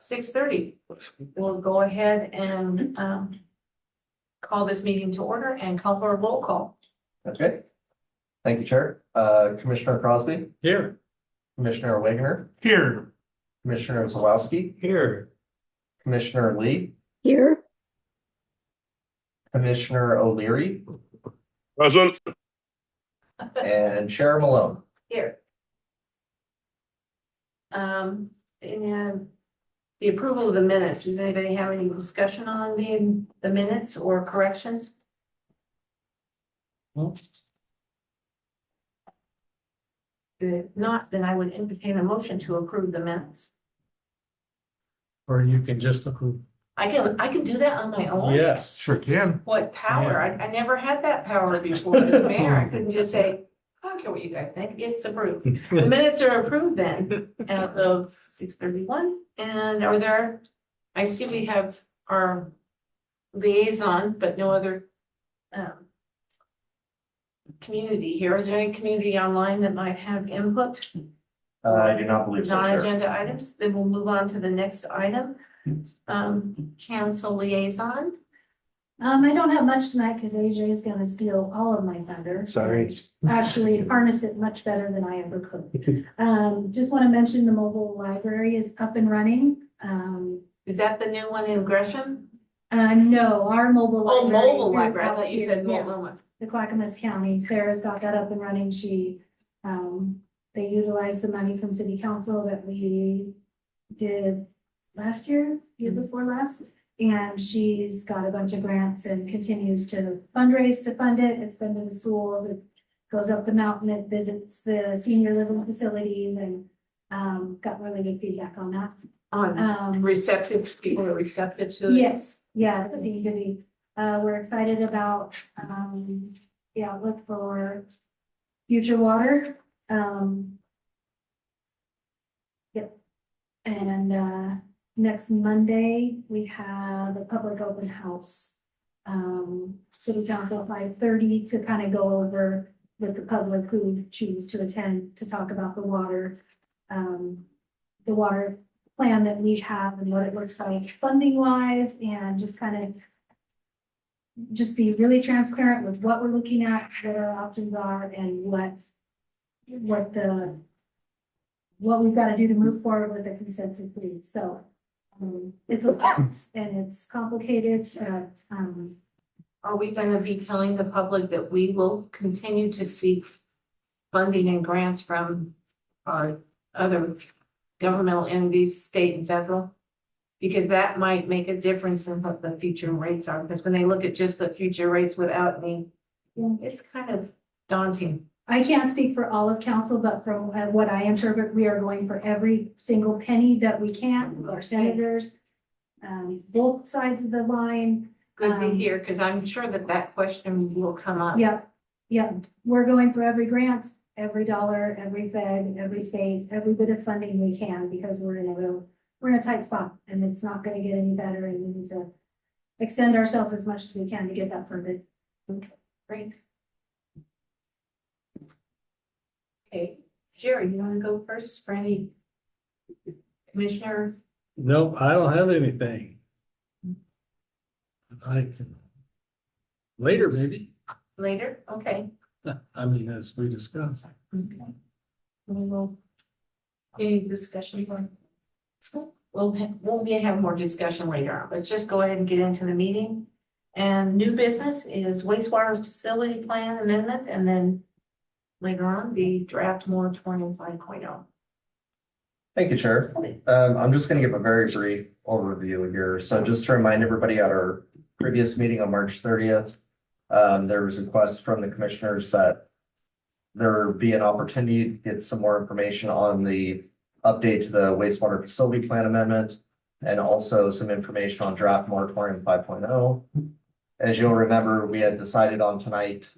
6:30. We'll go ahead and call this meeting to order and call for a roll call. Okay. Thank you, Chair. Commissioner Crosby, Here. Commissioner Wagner, Here. Commissioner Zawalski, Here. Commissioner Lee, Here, Commissioner O'Leary, Present. and Chair Malone. Here. And the approval of the minutes, does anybody have any discussion on the minutes or corrections? No. If not, then I would entertain a motion to approve the minutes. Or you can just approve. I can do that on my own? Yes. Sure can. What power? I never had that power before as mayor. I couldn't just say, I don't care what you guys think, it's approved. The minutes are approved then, as of 6:31, and are there, I see we have our liaison, but no other community here. Is there any community online that might have input? I do not believe so, Chair. Non-agenda items, then we'll move on to the next item. Council liaison. I don't have much tonight because AJ is gonna steal all of my thunder. Sorry. Actually harness it much better than I ever could. Just want to mention the mobile library is up and running. Is that the new one in Gresham? No, our mobile Oh, library. mobile library. I thought you said Yeah, mobile one. the Clackamas County, Sarah's got that up and running. They utilized the money from city council that we did last year before last. And she's got a bunch of grants and continues to fundraise to fund it. It's been to the schools, it goes up the mountain, it visits the senior living facilities and got really good feedback on that. Receptive, people are receptive to it. Yes, yeah, it seemed to be. We're excited about the outlook for future water. Yep. And next Monday, we have a public open house. City Council 5:30 to kind of go over with the public who choose to attend to talk about the water plan that we have and what it looks like funding wise and just kind of just be really transparent with what we're looking at, what our options are and what we've got to do to move forward with the consent decree. So it's a lot and it's complicated, but Are we gonna be telling the public that we will continue to seek funding and grants from our other governmental entities, state and federal? Because that might make a difference in what the future rates are, because when they look at just the future rates without me, it's kind of daunting. I can't speak for all of council, but from what I interpret, we are going for every single penny that we can with our senators. Both sides of the line. Good to hear, because I'm sure that question will come up. Yep, we're going for every grant, every dollar, every fed, every state, every bit of funding we can, because we're in a tight spot and it's not gonna get any better and we need to extend ourselves as much as we can to get that funded. Okay, great. Okay, Jerry, you wanna go first for any commissioner? Nope, I don't have anything. I can. Later, maybe. Later, okay. I mean, as we discussed. Okay. We will. Any discussion on? We'll have more discussion later on. Let's just go ahead and get into the meeting. And new business is wastewater facility plan amendment, and then later on, the draft moratorium 5.0. Thank you, Chair. I'm just going to give a very brief overview here. So just to remind everybody, at our previous meeting on March 30th, there was requests from the commissioners that there be an opportunity to get some more information on the update to the wastewater facility plan amendment and also some information on draft moratorium 5.0. As you'll remember, we had decided on tonight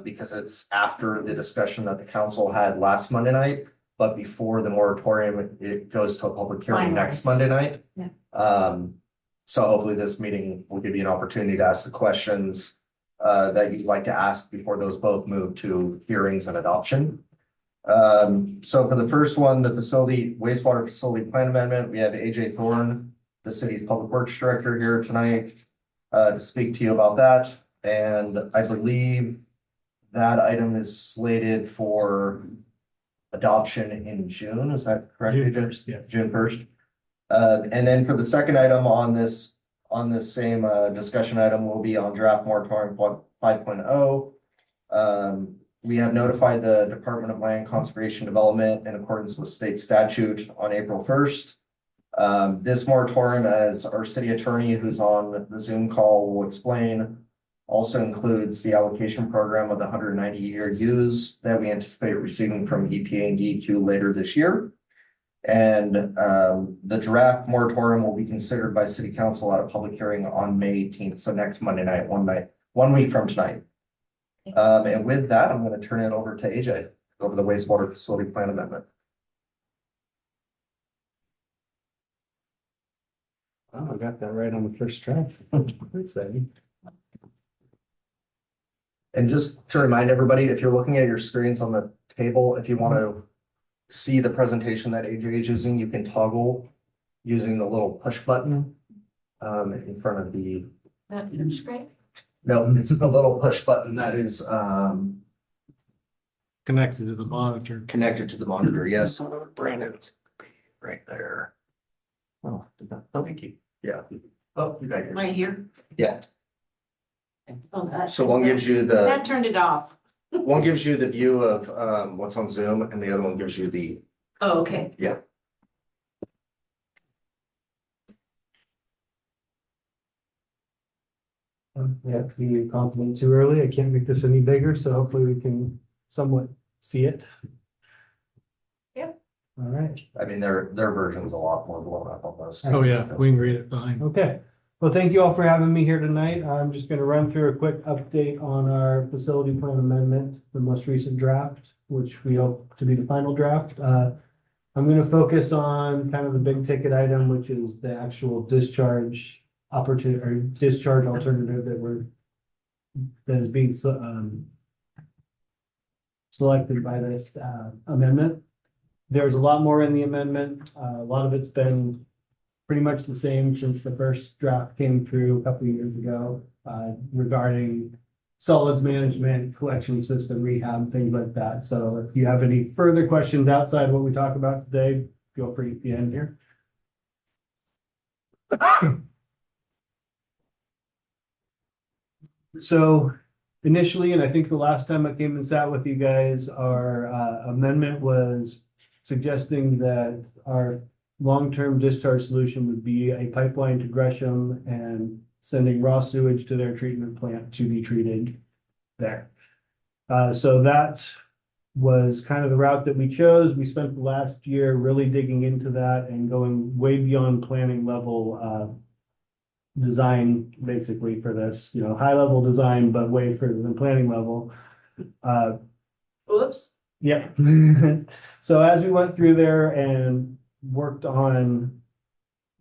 because it's after the discussion that the council had last Monday night, but before the moratorium, it goes to a public hearing next Monday night. Yeah. So hopefully this meeting will give you an opportunity to ask the questions that you'd like to ask before those both move to hearings and adoption. So for the first one, the facility wastewater facility plan amendment, we have AJ Thorne, the city's public works director here tonight, to speak to you about that. And I believe that item is slated for adoption in June. Is that correct? June AJ? 1st, yes. June 1st. And then for the second item on this same, discussion item will be on draft moratorium 5.0. We have notified the Department of Land Conservation Development in accordance with state statute on April 1st. This moratorium, as our city attorney who's on the Zoom call will explain, also includes the allocation program of the 190-year use that we anticipate receiving from EPA and DEQ later this year. And the draft moratorium will be considered by city council at a public hearing on May 18th. So next Monday night, 1 week from tonight. And with that, I'm going to turn it over to AJ over the wastewater facility plan amendment. Oh, I got that right on the first try. Exciting. And just to remind everybody, if you're looking at your screens on the table, if you want to see the presentation that AJ is using, you can toggle using the little push button in front of the. That's great. No, it's the little push button that is Connected to the monitor. connected to the monitor. Yes, Brandon, right there. Oh, thank you. Yeah. Oh, you got yours. Right here. Yeah. Oh, that- So one gives you That the turned it off. one gives you the view of what's on Zoom, and the other one gives you the. Oh, okay. Yeah, be compliment too early. I can't make this any bigger, so hopefully we can somewhat see it. Yep. All right, I mean, their version's a lot more blown up on those. Oh, yeah, we can read it fine. okay. Well, thank you all for having me here tonight. I'm just gonna run through a quick update on our facility plan amendment, the most recent draft, which we hope to be the final draft. I'm gonna focus on kind of the big ticket item, which is the actual discharge opportunity or discharge alternative that is being selected by this amendment. There's a lot more in the amendment. A lot of it's been pretty much the same since the first draft came through a couple of years ago, regarding solids management, collection system, rehab, things like that. So if you have any further questions outside what we talk about today, feel free at the end here. So initially, and I think the last time I came and sat with you guys, our amendment was suggesting that our long-term discharge solution would be a pipeline to Gresham and sending raw sewage to their treatment plant to be treated there. So that was kind of the route that we chose. We spent the last year really digging into that and going way beyond planning level design basically for this, high level design, but way further than planning level. Oops. Yeah. So as we went through there and worked on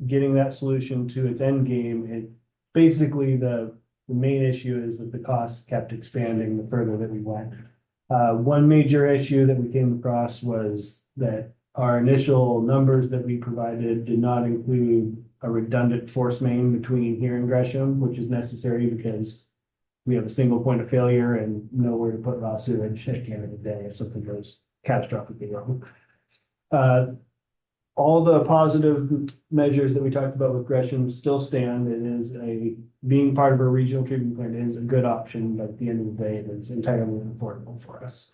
getting that solution to its end game, it basically the main issue is that the cost kept expanding the further that we went. One major issue that we came across was that our initial numbers that we provided did not include a redundant force main between here and Gresham, which is necessary because we have a single point of failure and nowhere to put raw sewage at the end of the day if something goes catastrophically wrong. All the positive measures that we talked about with Gresham still stand. It is being part of a regional treatment plant is a good option, but at the end of the day, it is entirely affordable for us.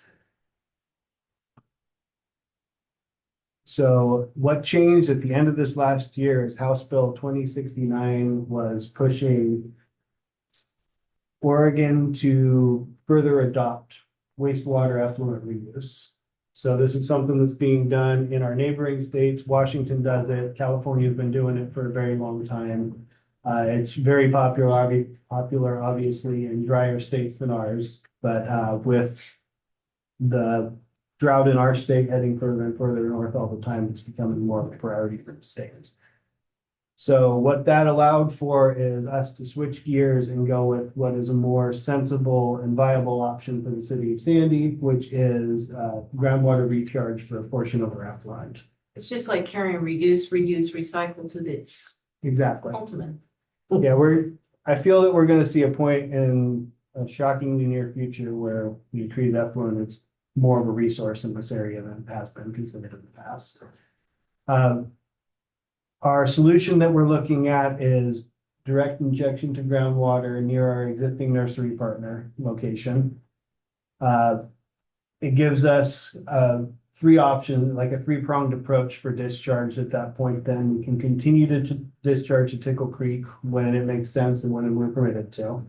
So what changed at the end of this last year is House Bill 2069 was pushing Oregon to further adopt wastewater effluent reuse. So this is something that's being done in our neighboring states. Washington does it. California's been doing it for a very long time. It's very popular, obviously, in drier states than ours. But with the drought in our state heading further and further north all the time, it's becoming more of a priority for the states. So what that allowed for is us to switch gears and go with what is a more sensible and viable option for the city of Sandy, which is groundwater recharge for a portion of our effluent. It's just like carrying reduce, reuse, recycle to its Exactly. ultimate. Yeah, I feel that we're gonna see a point in a shockingly near future where we treat effluent as more of a resource in this area than it has been considered in the past. Our solution that we're looking at is direct injection to groundwater near our existing nursery partner location. It gives us three options, like a three-pronged approach for discharge at that point. Then we can continue to discharge to Tickle Creek when it makes sense and when we're permitted to.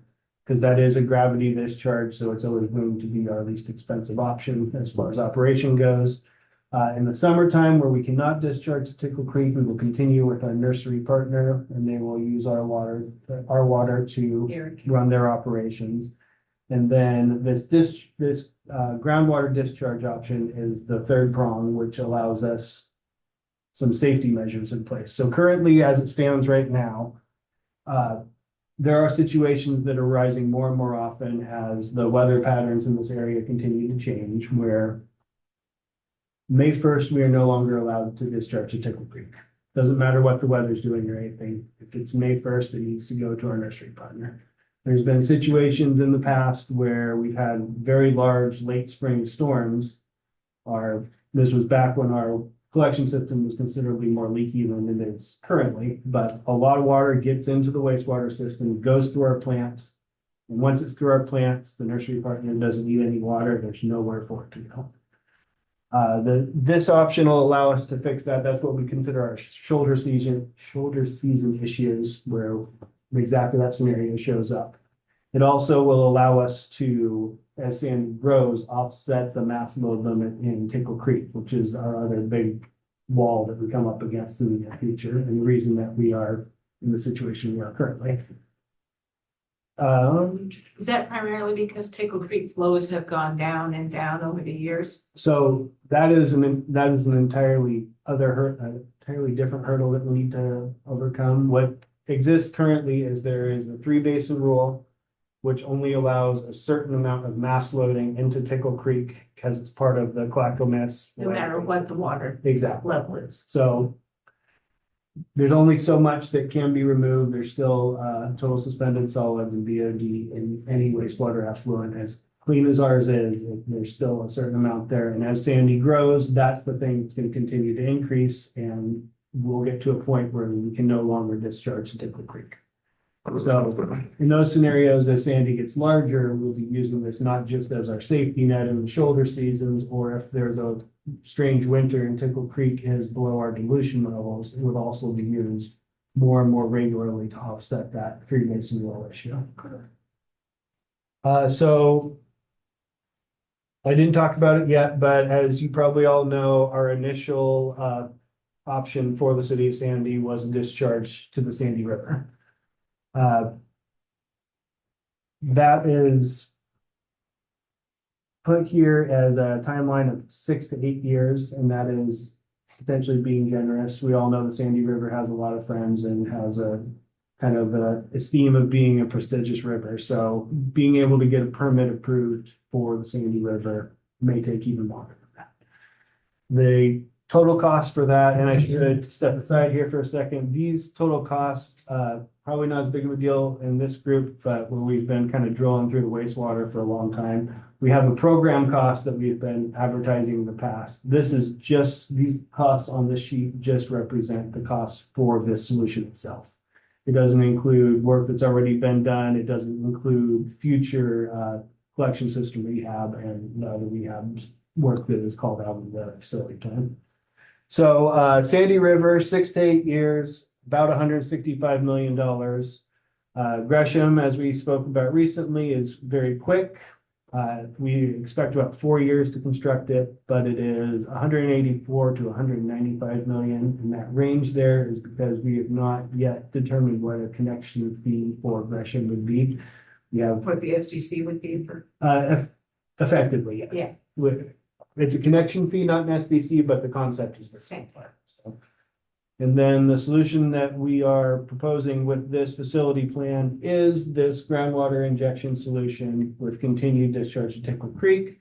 Because that is a gravity discharge, so it's always going to be our least expensive option as far as operation goes. In the summertime, where we cannot discharge to Tickle Creek, we will continue with our nursery partner, and they will use our water to Here. run their operations. And then this groundwater discharge option is the third prong, which allows us some safety measures in place. So currently, as it stands right now, there are situations that are rising more and more often as the weather patterns in this area continue to change, where May 1st, we are no longer allowed to discharge to Tickle Creek. Doesn't matter what the weather's doing or anything. If it's May 1st, it needs to go to our nursery partner. There's been situations in the past where we've had very large late spring storms. This was back when our collection system was considerably more leaky than it is currently, but a lot of water gets into the wastewater system, goes through our plants. And once it's through our plants, the nursery partner doesn't need any water. There's nowhere for it to go. This option will allow us to fix that. That's what we consider our shoulder season issues, where exactly that scenario shows up. It also will allow us to, as Sandy grows, offset the mass load limit in Tickle Creek, which is our other big wall that we come up against in the near future, and the reason that we are in the situation we are currently. Is that primarily because Tickle Creek flows have gone down and down over the years? So that is an entirely different hurdle that we need to overcome. What exists currently is there is a 3-basin rule, which only allows a certain amount of mass loading into Tickle Creek because it's part of the Clackamas. No matter what the water Exactly. level is. So there's only so much that can be removed. There's still total suspended solids and BOD in any wastewater effluent. As clean as ours is, there's still a certain amount there. And as Sandy grows, that's the thing that's going to continue to increase. And we'll get to a point where we can no longer discharge to Tickle Creek. So in those scenarios, as Sandy gets larger, we'll be using this not just as our safety net in the shoulder seasons, or if there's a strange winter and Tickle Creek is below our dilution levels, it would also be used more and more regularly to offset that 3-basin rule issue. So I didn't talk about it yet, but as you probably all know, our initial option for the city of Sandy was a discharge to the Sandy River. That is put here as a timeline of 6 to 8 years, and that is potentially being generous. We all know the Sandy River has a lot of friends and has a kind of esteem of being a prestigious river. So being able to get a permit approved for the Sandy River may take even longer than that. The total cost for that, and I should step aside here for a second, these total costs, probably not as big of a deal in this group, but where we've been kind of drilling through the wastewater for a long time. We have a program cost that we've been advertising in the past. This is just, these costs on this sheet just represent the cost for this solution itself. It doesn't include work that's already been done. It doesn't include future collection system rehab and the rehab work that is called out in the facility plan. So Sandy River, 6 to 8 years, about $165 million. Gresham, as we spoke about recently, is very quick. We expect about 4 years to construct it, but it is 184 to 195 million. And that range there is because we have not yet determined what a connection fee for Gresham would be. We have What the SGC would be for. effectively, yes. Yeah. It's a connection fee, not an SDC, but the concept is the same. So And then the solution that we are proposing with this facility plan is this groundwater injection solution with continued discharge to Tickle Creek.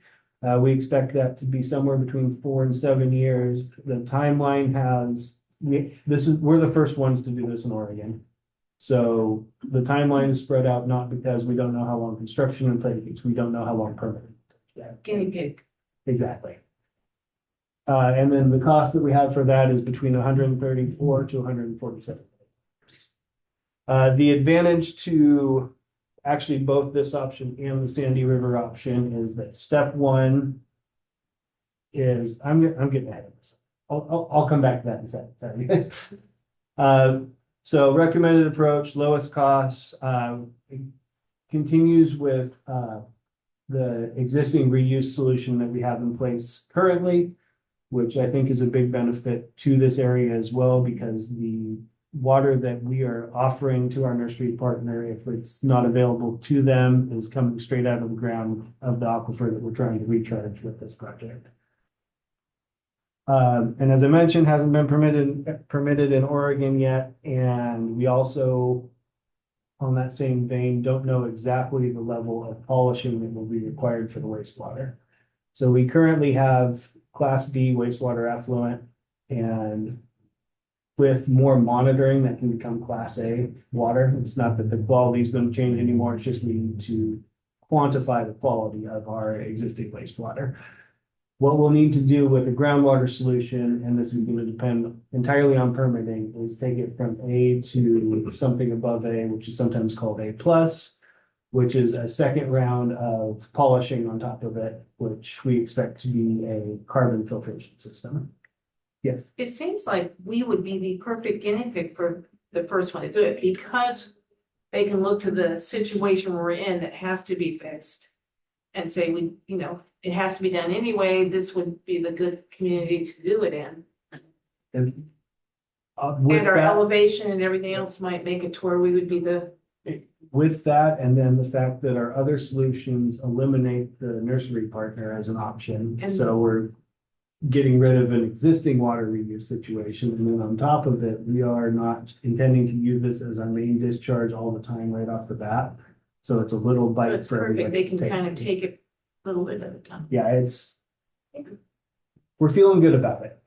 We expect that to be somewhere between 4 and 7 years. The timeline has, we're the first ones to do this in Oregon. So the timeline is spread out, not because we don't know how long construction will take, we don't know how long permitting. Guinea pig. Exactly. And then the cost that we have for that is between 134 to 147. The advantage to actually both this option and the Sandy River option is that step one is, I'm getting ahead of this. I'll come back to that in a second, sorry guys. So recommended approach, lowest costs, continues with, the existing reuse solution that we have in place currently, which I think is a big benefit to this area as well, because the water that we are offering to our nursery partner, if it's not available to them, is coming straight out of the ground of the aquifer that we're trying to recharge with this project. And as I mentioned, hasn't been permitted in Oregon yet, and we also, on that same vein, don't know exactly the level of polishing that will be required for the wastewater. So we currently have Class B wastewater effluent, and with more monitoring, that can become Class A water. It's not that the quality is going to change anymore, it's just we need to quantify the quality of our existing wastewater. What we'll need to do with a groundwater solution, and this is going to depend entirely on permitting, is take it from A to something above A, which is sometimes called A+, which is a second round of polishing on top of it, which we expect to be a carbon filtration system. Yes. It seems like we would be the perfect guinea pig for the first one to do it, because they can look to the situation we're in that has to be fixed and say, it has to be done anyway. This would be the good community to do it in. And with And our that, elevation and everything else might make it to where we would be the, with that, and then the fact that our other solutions eliminate the nursery partner as an option. And- So we're getting rid of an existing water reuse situation. And then on top of it, we are not intending to use this as our main discharge all the time right off the bat. So it's a little so bite it's for perfect. everybody. They can kind of take it a little bit at a time. Yeah, we're feeling good about it.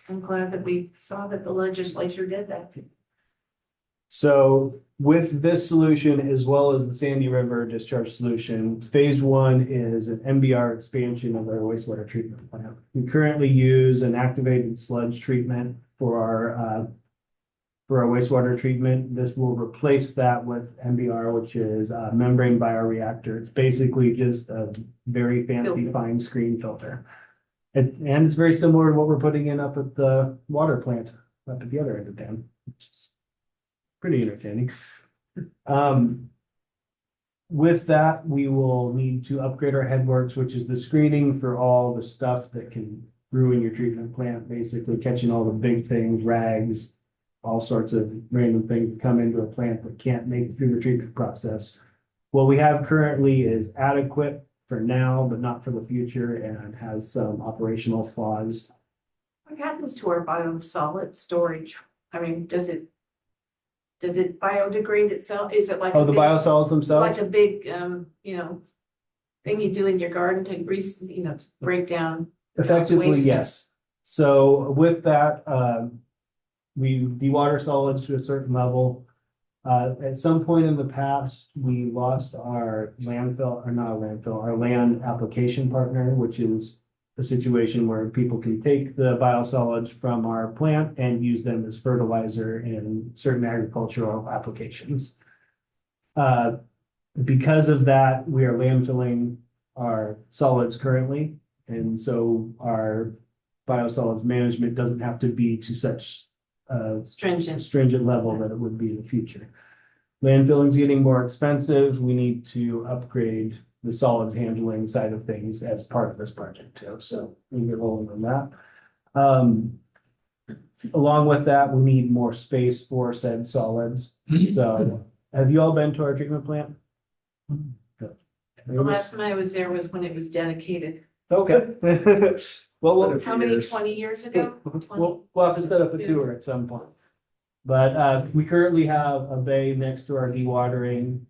I'm glad that we saw that the legislature did that. So with this solution, as well as the Sandy River discharge solution, phase one is an MBR expansion of our wastewater treatment plant. We currently use an activated sludge treatment for our wastewater treatment. This will replace that with MBR, which is a membrane bioreactor. It's basically just a very fancy Filter. fine screen filter. And it's very similar to what we're putting in up at the water plant up at the other end of town, which is pretty entertaining. With that, we will need to upgrade our headworks, which is the screening for all the stuff that can ruin your treatment plant, basically catching all the big things, rags, all sorts of random things that come into a plant that can't make it through the treatment process. What we have currently is adequate for now, but not for the future, and has some operational flaws. What happens to our biosolid storage? I mean, does it biodegrade itself? Is it like? Oh, a the big- biosolids themselves? Like a big, thing you do in your garden to grease, to break down. Effectively, waste. yes. So with that, we dewater solids to a certain level. At some point in the past, we lost our landfill, or not a landfill, our land application partner, which is a situation where people can take the biosolids from our plant and use them as fertilizer in certain agricultural applications. Because of that, we are landfilling our solids currently, and so our biosolids management doesn't have to be to such Stringent. stringent level that it would be in the future. Landfilling's getting more expensive. We need to upgrade the solids handling side of things as part of this project too. So we get rolling on that. Along with that, we need more space for said solids. So have you all been to our treatment plant? Good. The last time I was there was when it was dedicated. Okay. Well, we'll, How many, 20 years ago? we'll have to set up a tour at some point. But, we currently have a bay next to our dewatering,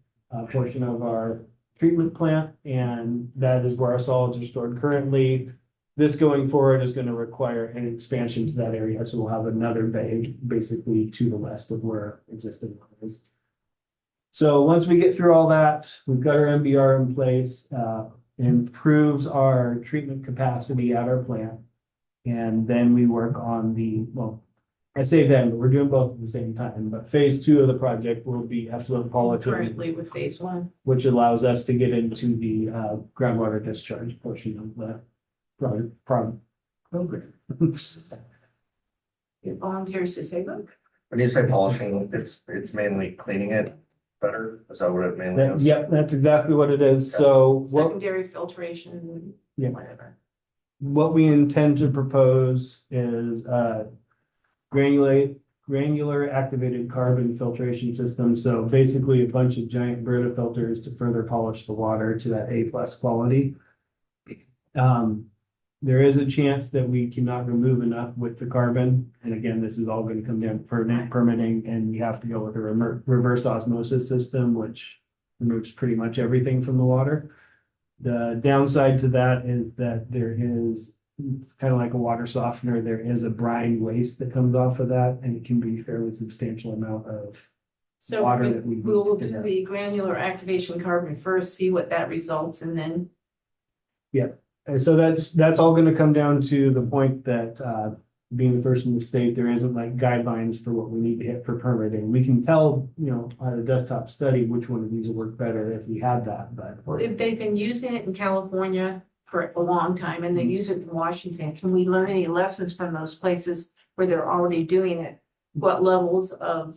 portion of our treatment plant, and that is where our solids are stored currently. This going forward is gonna require an expansion to that area, so we'll have another bay basically to the west of where existing one is. So once we get through all that, we've got our MBR in place, improves our treatment capacity at our plant. And then we work on well, I say then, but we're doing both at the same time, but phase 2 of the project will be effluent quality, Currently with phase 1. which allows us to get into the groundwater discharge portion of the program. Get volunteers to say, look, When you say polishing, it's mainly cleaning it better? Is that what it mainly is? Yep, that's exactly what it is. So what, secondary filtration, Yeah. whatever. what we intend to propose is granular activated carbon filtration system. So basically a bunch of giant Brita filters to further polish the water to that A+ quality. There is a chance that we cannot remove enough with the carbon. And again, this is all going to come down to permitting, and we have to go with a reverse osmosis system, which removes pretty much everything from the water. The downside to that is that there is kind of like a water softener. There is a brine waste that comes off of that, and it can be a fairly substantial amount of So water that we. we'll do the granular activation carbon first, see what that results, and then And so that's all gonna come down to the point that, being the first in the state, there isn't like guidelines for what we need to hit for permitting. We can tell, on a desktop study, which one of these will work better if we had that, but. if they've been using it in California for a long time and they use it in Washington, can we learn any lessons from those places where they're already doing it? What levels are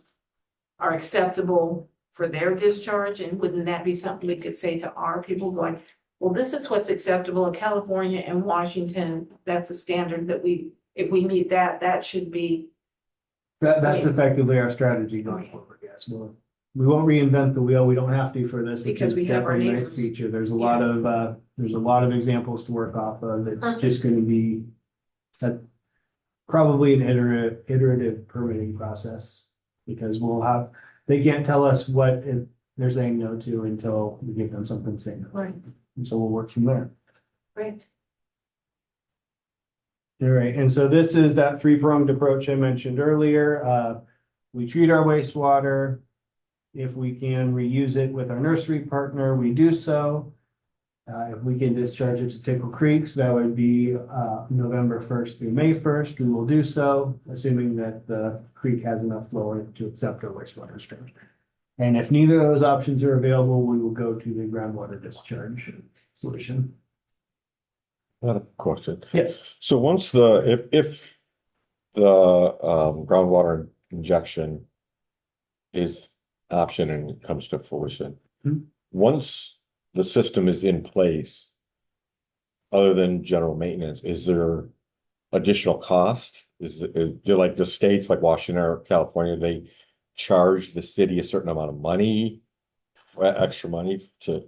acceptable for their discharge, and wouldn't that be something we could say to our people going, well, this is what's acceptable in California and Washington, that's a standard that if we meet that, that should be. That's effectively our strategy going forward, yes. We won't reinvent the wheel. We don't have to for this. Because we it's have our definitely a nice neighbors. feature. There's a lot of examples to work off of. It's Perfect. just gonna be probably an iterative permitting process. Because they can't tell us what they're saying no to until we give them something to say no. Right, And so we'll work from there. great. All right, and so this is that three-pronged approach I mentioned earlier. We treat our wastewater. If we can reuse it with our nursery partner, we do so. If we can discharge it to Tickle Creeks, that would be November 1st through May 1st, we will do so, assuming that the creek has enough flow in it to accept our wastewater stream. And if neither of those options are available, we will go to the groundwater discharge solution. I have a question. Yes. So once if the groundwater injection is option and comes to fruition, Hmm. once the system is in place, other than general maintenance, is there additional cost? Do like the states like Washington or California, they charge the city a certain amount of money, extra money to?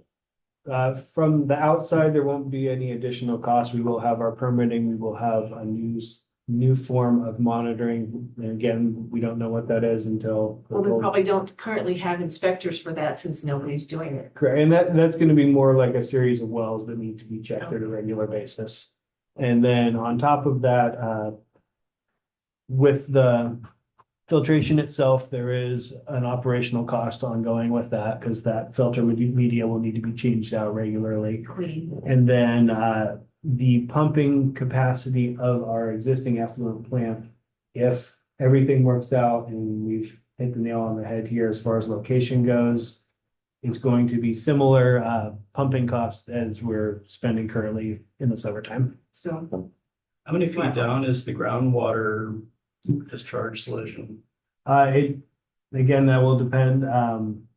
From the outside, there won't be any additional cost. We will have our permitting, we will have a new form of monitoring. And again, we don't know what that is until. Well, we probably don't currently have inspectors for that since nobody's doing it. Correct, and that's gonna be more like a series of wells that need to be checked at a regular basis. And then on top of that, with the filtration itself, there is an operational cost ongoing with that, because that filter media will need to be changed out regularly. Clean. And then the pumping capacity of our existing effluent plant, if everything works out and we've hit the nail on the head here as far as location goes, it's going to be similar pumping costs as we're spending currently in the summertime. So, How many feet down is the groundwater discharge solution? Again, that will depend.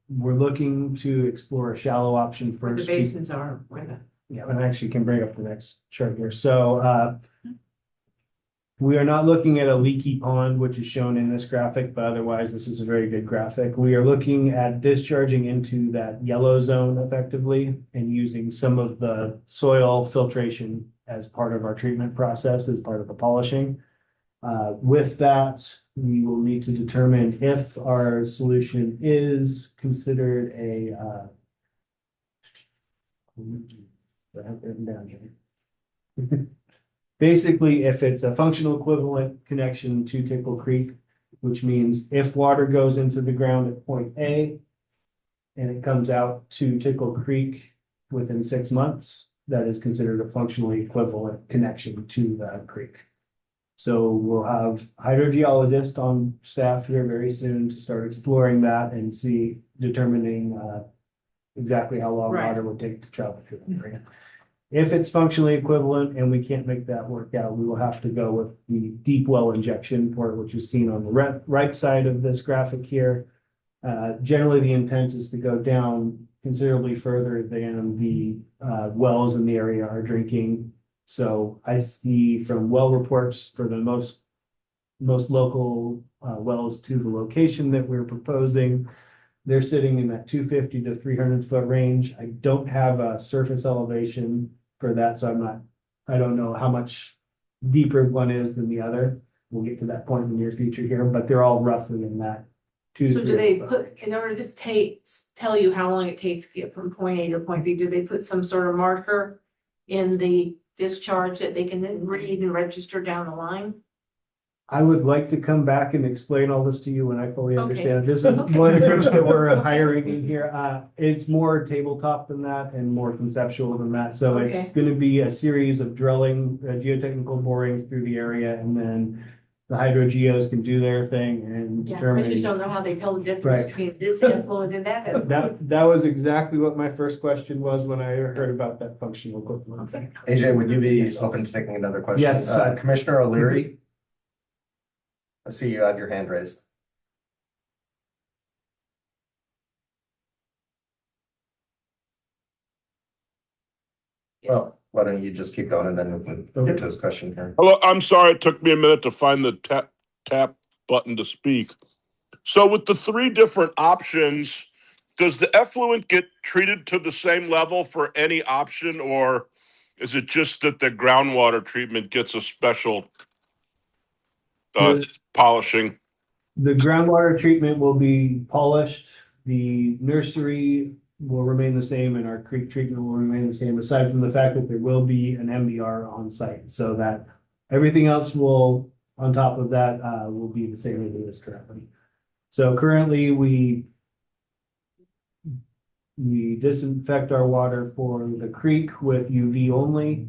We're looking to explore a shallow option where the first. basins are, where the. Yeah, and I actually can bring up the next chart here. So we are not looking at a leaky pond, which is shown in this graphic, but otherwise this is a very good graphic. We are looking at discharging into that yellow zone effectively and using some of the soil filtration as part of our treatment process, as part of the polishing. With that, we will need to determine if our solution is considered a, I have it written down here. Basically, if it's a functional equivalent connection to Tickle Creek, which means if water goes into the ground at point A and it comes out to Tickle Creek within 6 months, that is considered a functionally equivalent connection to that creek. So we'll have hydrogeologist on staff here very soon to start exploring that and determining exactly how long Right. water would take to travel through the area. If it's functionally equivalent and we can't make that work out, we will have to go with the deep well injection port, which is seen on the right side of this graphic here. Generally, the intent is to go down considerably further than the wells in the area are drinking. So I see from well reports for the most local wells to the location that we're proposing, they're sitting in that 250 to 300 foot range. I don't have a surface elevation for that, so I don't know how much deeper one is than the other. We'll get to that point in the near future here, but they're all roughly in that. So do they put, in order to tell you how long it takes to get from point A to point B, do they put some sort of marker in the discharge that they can then read and register down the line? I would like to come back and explain all this to you when I fully Okay. understand. This is one of the groups that we're hiring in here. It's more tabletop than that and more conceptual than that. So it's Okay. gonna be a series of drilling, geotechnical borings through the area, and then the hydrogeos can do their thing and Yeah, I determine. just don't know how they tell the difference Right. between this effluent and that effluent. That was exactly what my first question was when I heard about that functional equivalent thing. AJ, would you be open to taking another question? Yes. Commissioner O'Leary? I see you have your hand raised. Well, why don't you just keep going and then we can get to his question here. Hello, I'm sorry, it took me a minute to find the tap button to speak. So with the three different options, does the effluent get treated to the same level for any option, or is it just that the groundwater treatment gets a special polishing? The groundwater treatment will be polished, the nursery will remain the same, and our creek treatment will remain the same, aside from the fact that there will be an MBR on site, so that everything else will, on top of that, will be the same as it is currently. So currently, we disinfect our water for the creek with UV only.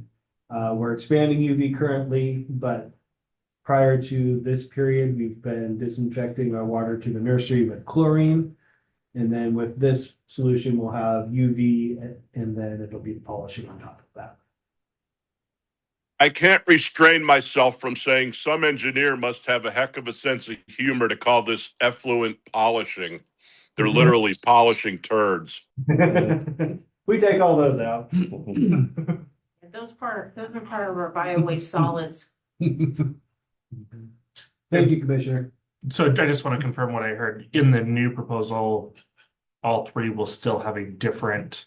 We're expanding UV currently, but prior to this period, we've been disinfecting our water to the nursery with chlorine. And then with this solution, we'll have UV and then it'll be polishing on top of that. I can't restrain myself from saying some engineer must have a heck of a sense of humor to call this effluent polishing. They're literally polishing turds. We take all those out. Those are part of our bio-waste solids. Thank you, Commissioner. So I just want to confirm what I heard. In the new proposal, all three will still have a different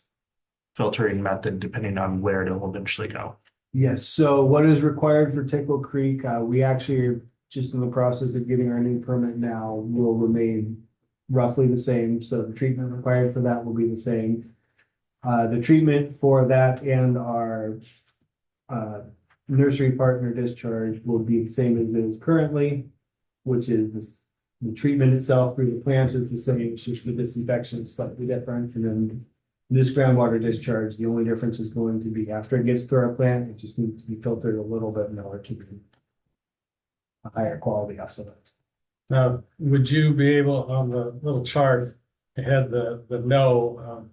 filtering method depending on where it'll eventually go. Yes, so what is required for Tickle Creek, we actually are just in the process of getting our new permit now, will remain roughly the same, so the treatment required for that will be the same. The treatment for that and our nursery partner discharge will be the same as it is currently, which is the treatment itself through the plants is the same, it's just the disinfection is slightly different, and then this groundwater discharge, the only difference is going to be after it gets through our plant, it just needs to be filtered a little bit in order to be a higher quality estimate. Now, would you be able, on the little chart, it had the no,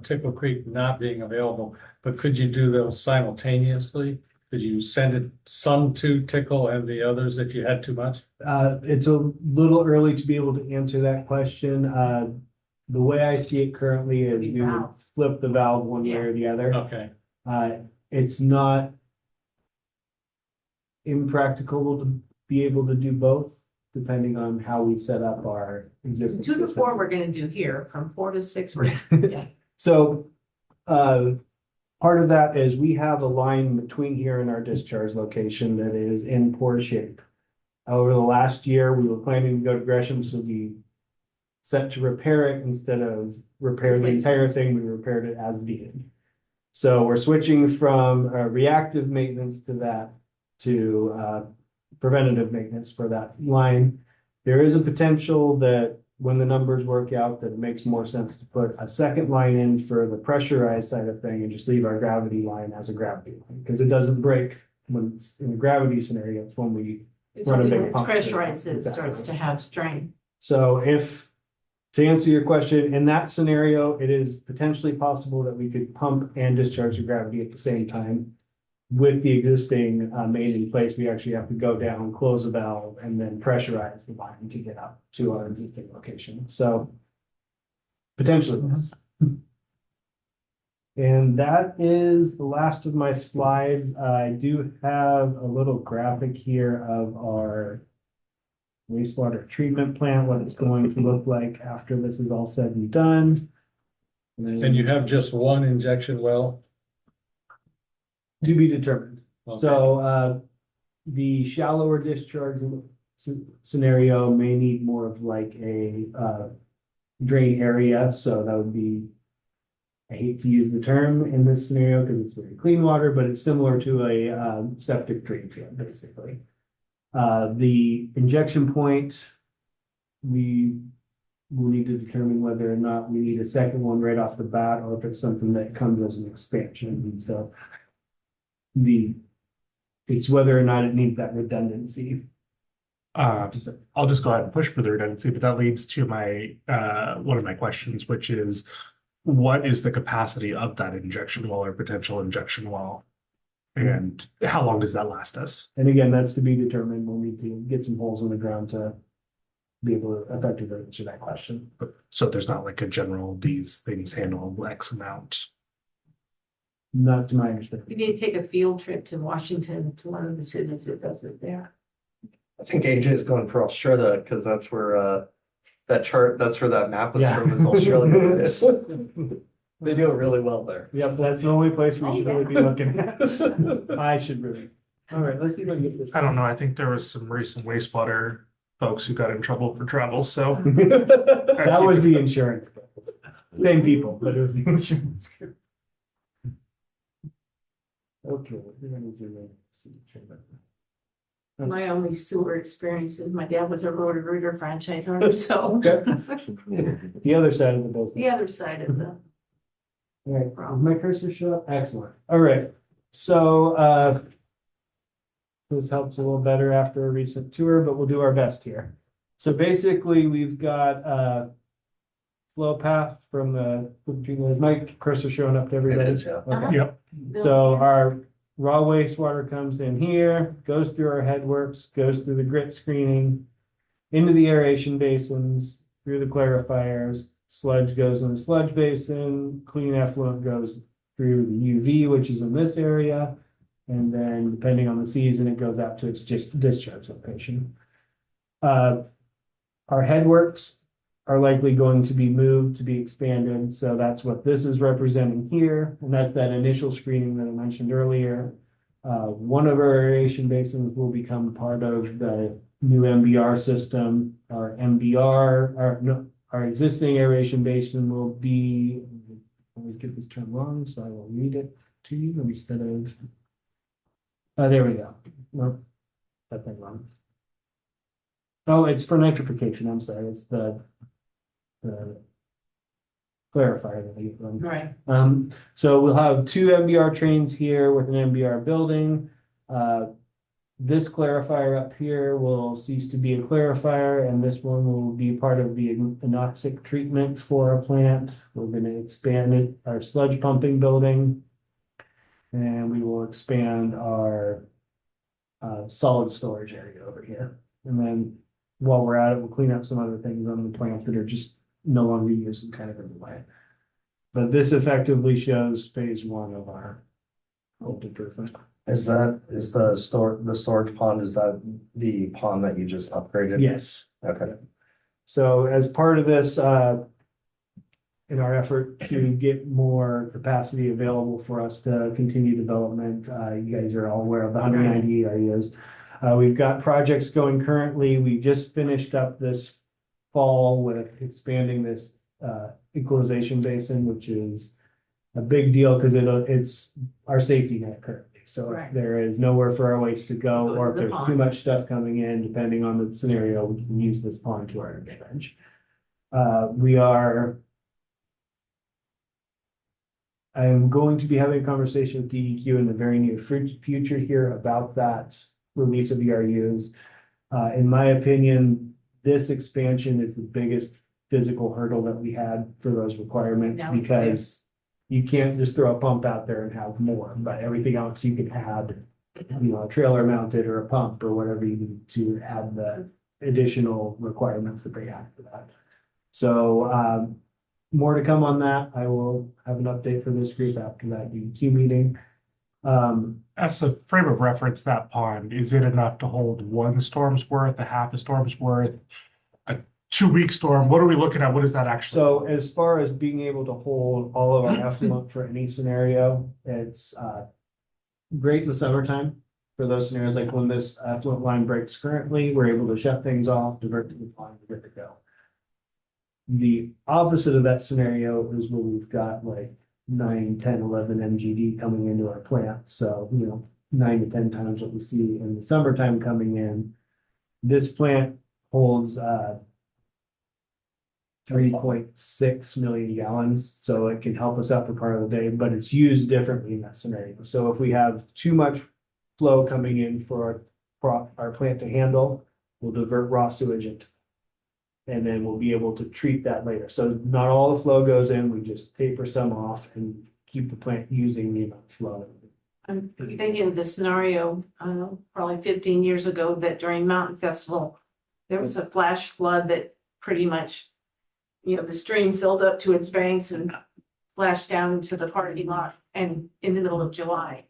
Tickle Creek not being available, but could you do those simultaneously? Could you send it some to Tickle and the others if you had too much? It's a little early to be able to answer that question. The way I see it currently is we would Valve. flip the valve one way or the other. Okay, It's not impractical to be able to do both, depending on how we set up our existing 2 to 4 system. we're gonna do here, from 4 to 6, we're So, part of that is we have a line between here and our discharge location that is in poor shape. Over the last year, we were planning to go to Gresham, so we set to repair it instead of repair the entire thing, we repaired it as needed. So we're switching from reactive maintenance to that to preventative maintenance for that line. There is a potential that when the numbers work out, that it makes more sense to put a second line in for the pressurized side of thing and just leave our gravity line as a gravity line, because it doesn't break when it's in a gravity scenario. It's when we It's run a only big when it's pump. pressurized that it Exactly. starts to have strain. So if, to answer your question, in that scenario, it is potentially possible that we could pump and discharge the gravity at the same time. With the existing main in place, we actually have to go down, close a valve, and then pressurize the line to get up to our existing location. So potentially yes. And that is the last of my slides. I do have a little graphic here of our wastewater treatment plant, what it's going to look like after this is all said and done. And you have just one injection well? To be determined. Okay. So, the shallower discharge scenario may need more of like a, drain area, so that would be, I hate to use the term in this scenario because it's very clean water, but it's similar to a, septic drain field, basically. The injection point, we will need to determine whether or not we need a second one right off the bat, or if it's something that comes as an expansion. So it's whether or not it needs that redundancy. I'll just go ahead and push for the redundancy, but that leads to my, one of my questions, which is what is the capacity of that injection well or potential injection well? And how long does that last us? And again, that's to be determined. We'll need to get some holes in the ground to be able to effectively answer that question. So there's not like a general, these things handle X amount. Not to my understanding. You need to take a field trip to Washington to one of the cities that does it there. I think AJ is going for Australia because that's where that chart, that's where that map was Yeah. from, is Australia. They do it really well there. Yep, that's the only place we should really be looking at. I should really. All right, let's see if I can get this. I don't know. I think there was some recent wastewater folks who got in trouble for travel, so. That was the insurance. guys. Same people, but it was the insurance. Okay, we're gonna zoom in. My only sewer experience is my dad was a Roto-Rooter franchise owner, so The other side of the business. the other side of the. All right, does my cursor show up? Excellent. All right, so this helps a little better after a recent tour, but we'll do our best here. So basically, we've got flow path from is my cursor showing up to everybody? It is, yeah. Okay. Yep. So our raw wastewater comes in here, goes through our headworks, goes through the grit screening, into the aeration basins, through the clarifiers, sludge goes in the sludge basin, clean effluent goes through the UV, which is in this area. And then depending on the season, it goes out to its just discharge location. Our headworks are likely going to be moved to be expanded. So that's what this is representing here. And that's that initial screening that I mentioned earlier. One of our aeration basins will become part of the new MBR system. Our existing aeration basin will be, I always get this term wrong, so I will read it to you instead of. There we go. Nope, that thing wrong. Oh, it's for nitrification. I'm sorry. It's the clarifier that we run. Right. So we'll have two MBR trains here with an MBR building. This clarifier up here will cease to be a clarifier, and this one will be part of the anoxic treatment for our plant. We're going to expand it, our sludge pumping building, and we will expand our solid storage area over here. And then while we're at it, we'll clean up some other things on the plant that are just no longer used and kind of in the way. But this effectively shows phase one of our whole improvement. Is the storage pond, is that the pond that you just upgraded? Yes. Okay. So as part of this, in our effort to get more capacity available for us to continue development. You guys are all aware of the 190 areas. We've got projects going currently. We just finished up this fall with expanding this equalization basin, which is a big deal because it's our safety net currently. So if Right. there is nowhere for our waste to go, Goes or if to the there's too pond. much stuff coming in, depending on the scenario, we can use this pond to our advantage. I am going to be having a conversation with DEQ in the very near future here about that release of ERUs. In my opinion, this expansion is the biggest physical hurdle that we had for those requirements Now it's there. because you can't just throw a pump out there and have more, but everything else you can add, a trailer mounted or a pump or whatever you need to add the additional requirements that they have for that. So, more to come on that. I will have an update for this group after that DEQ meeting. As a frame of reference, that pond, is it enough to hold one storm's worth, a half a storm's worth, a 2-week storm? What are we looking at? What is that actually? So as far as being able to hold all of our effluent for any scenario, it's great in the summertime for those scenarios, like when this effluent line breaks currently, we're able to shut things off, divert to the pond, we're good to go. The opposite of that scenario is where we've got like 9, 10, 11 MGD coming into our plant. So, 9 to 10 times what we see in the summertime coming in. This plant holds 3.6 million gallons, so it can help us out for part of the day, but it's used differently in that scenario. So if we have too much flow coming in for our plant to handle, we'll divert raw sewage into. And then we'll be able to treat that later. So not all the flow goes in, we just taper some off and keep the plant using the amount of flow. I'm thinking of the scenario, probably 15 years ago, that during Mountain Festival, there was a flash flood that pretty much, the stream filled up to its banks and flashed down into the parking lot and in the middle of July.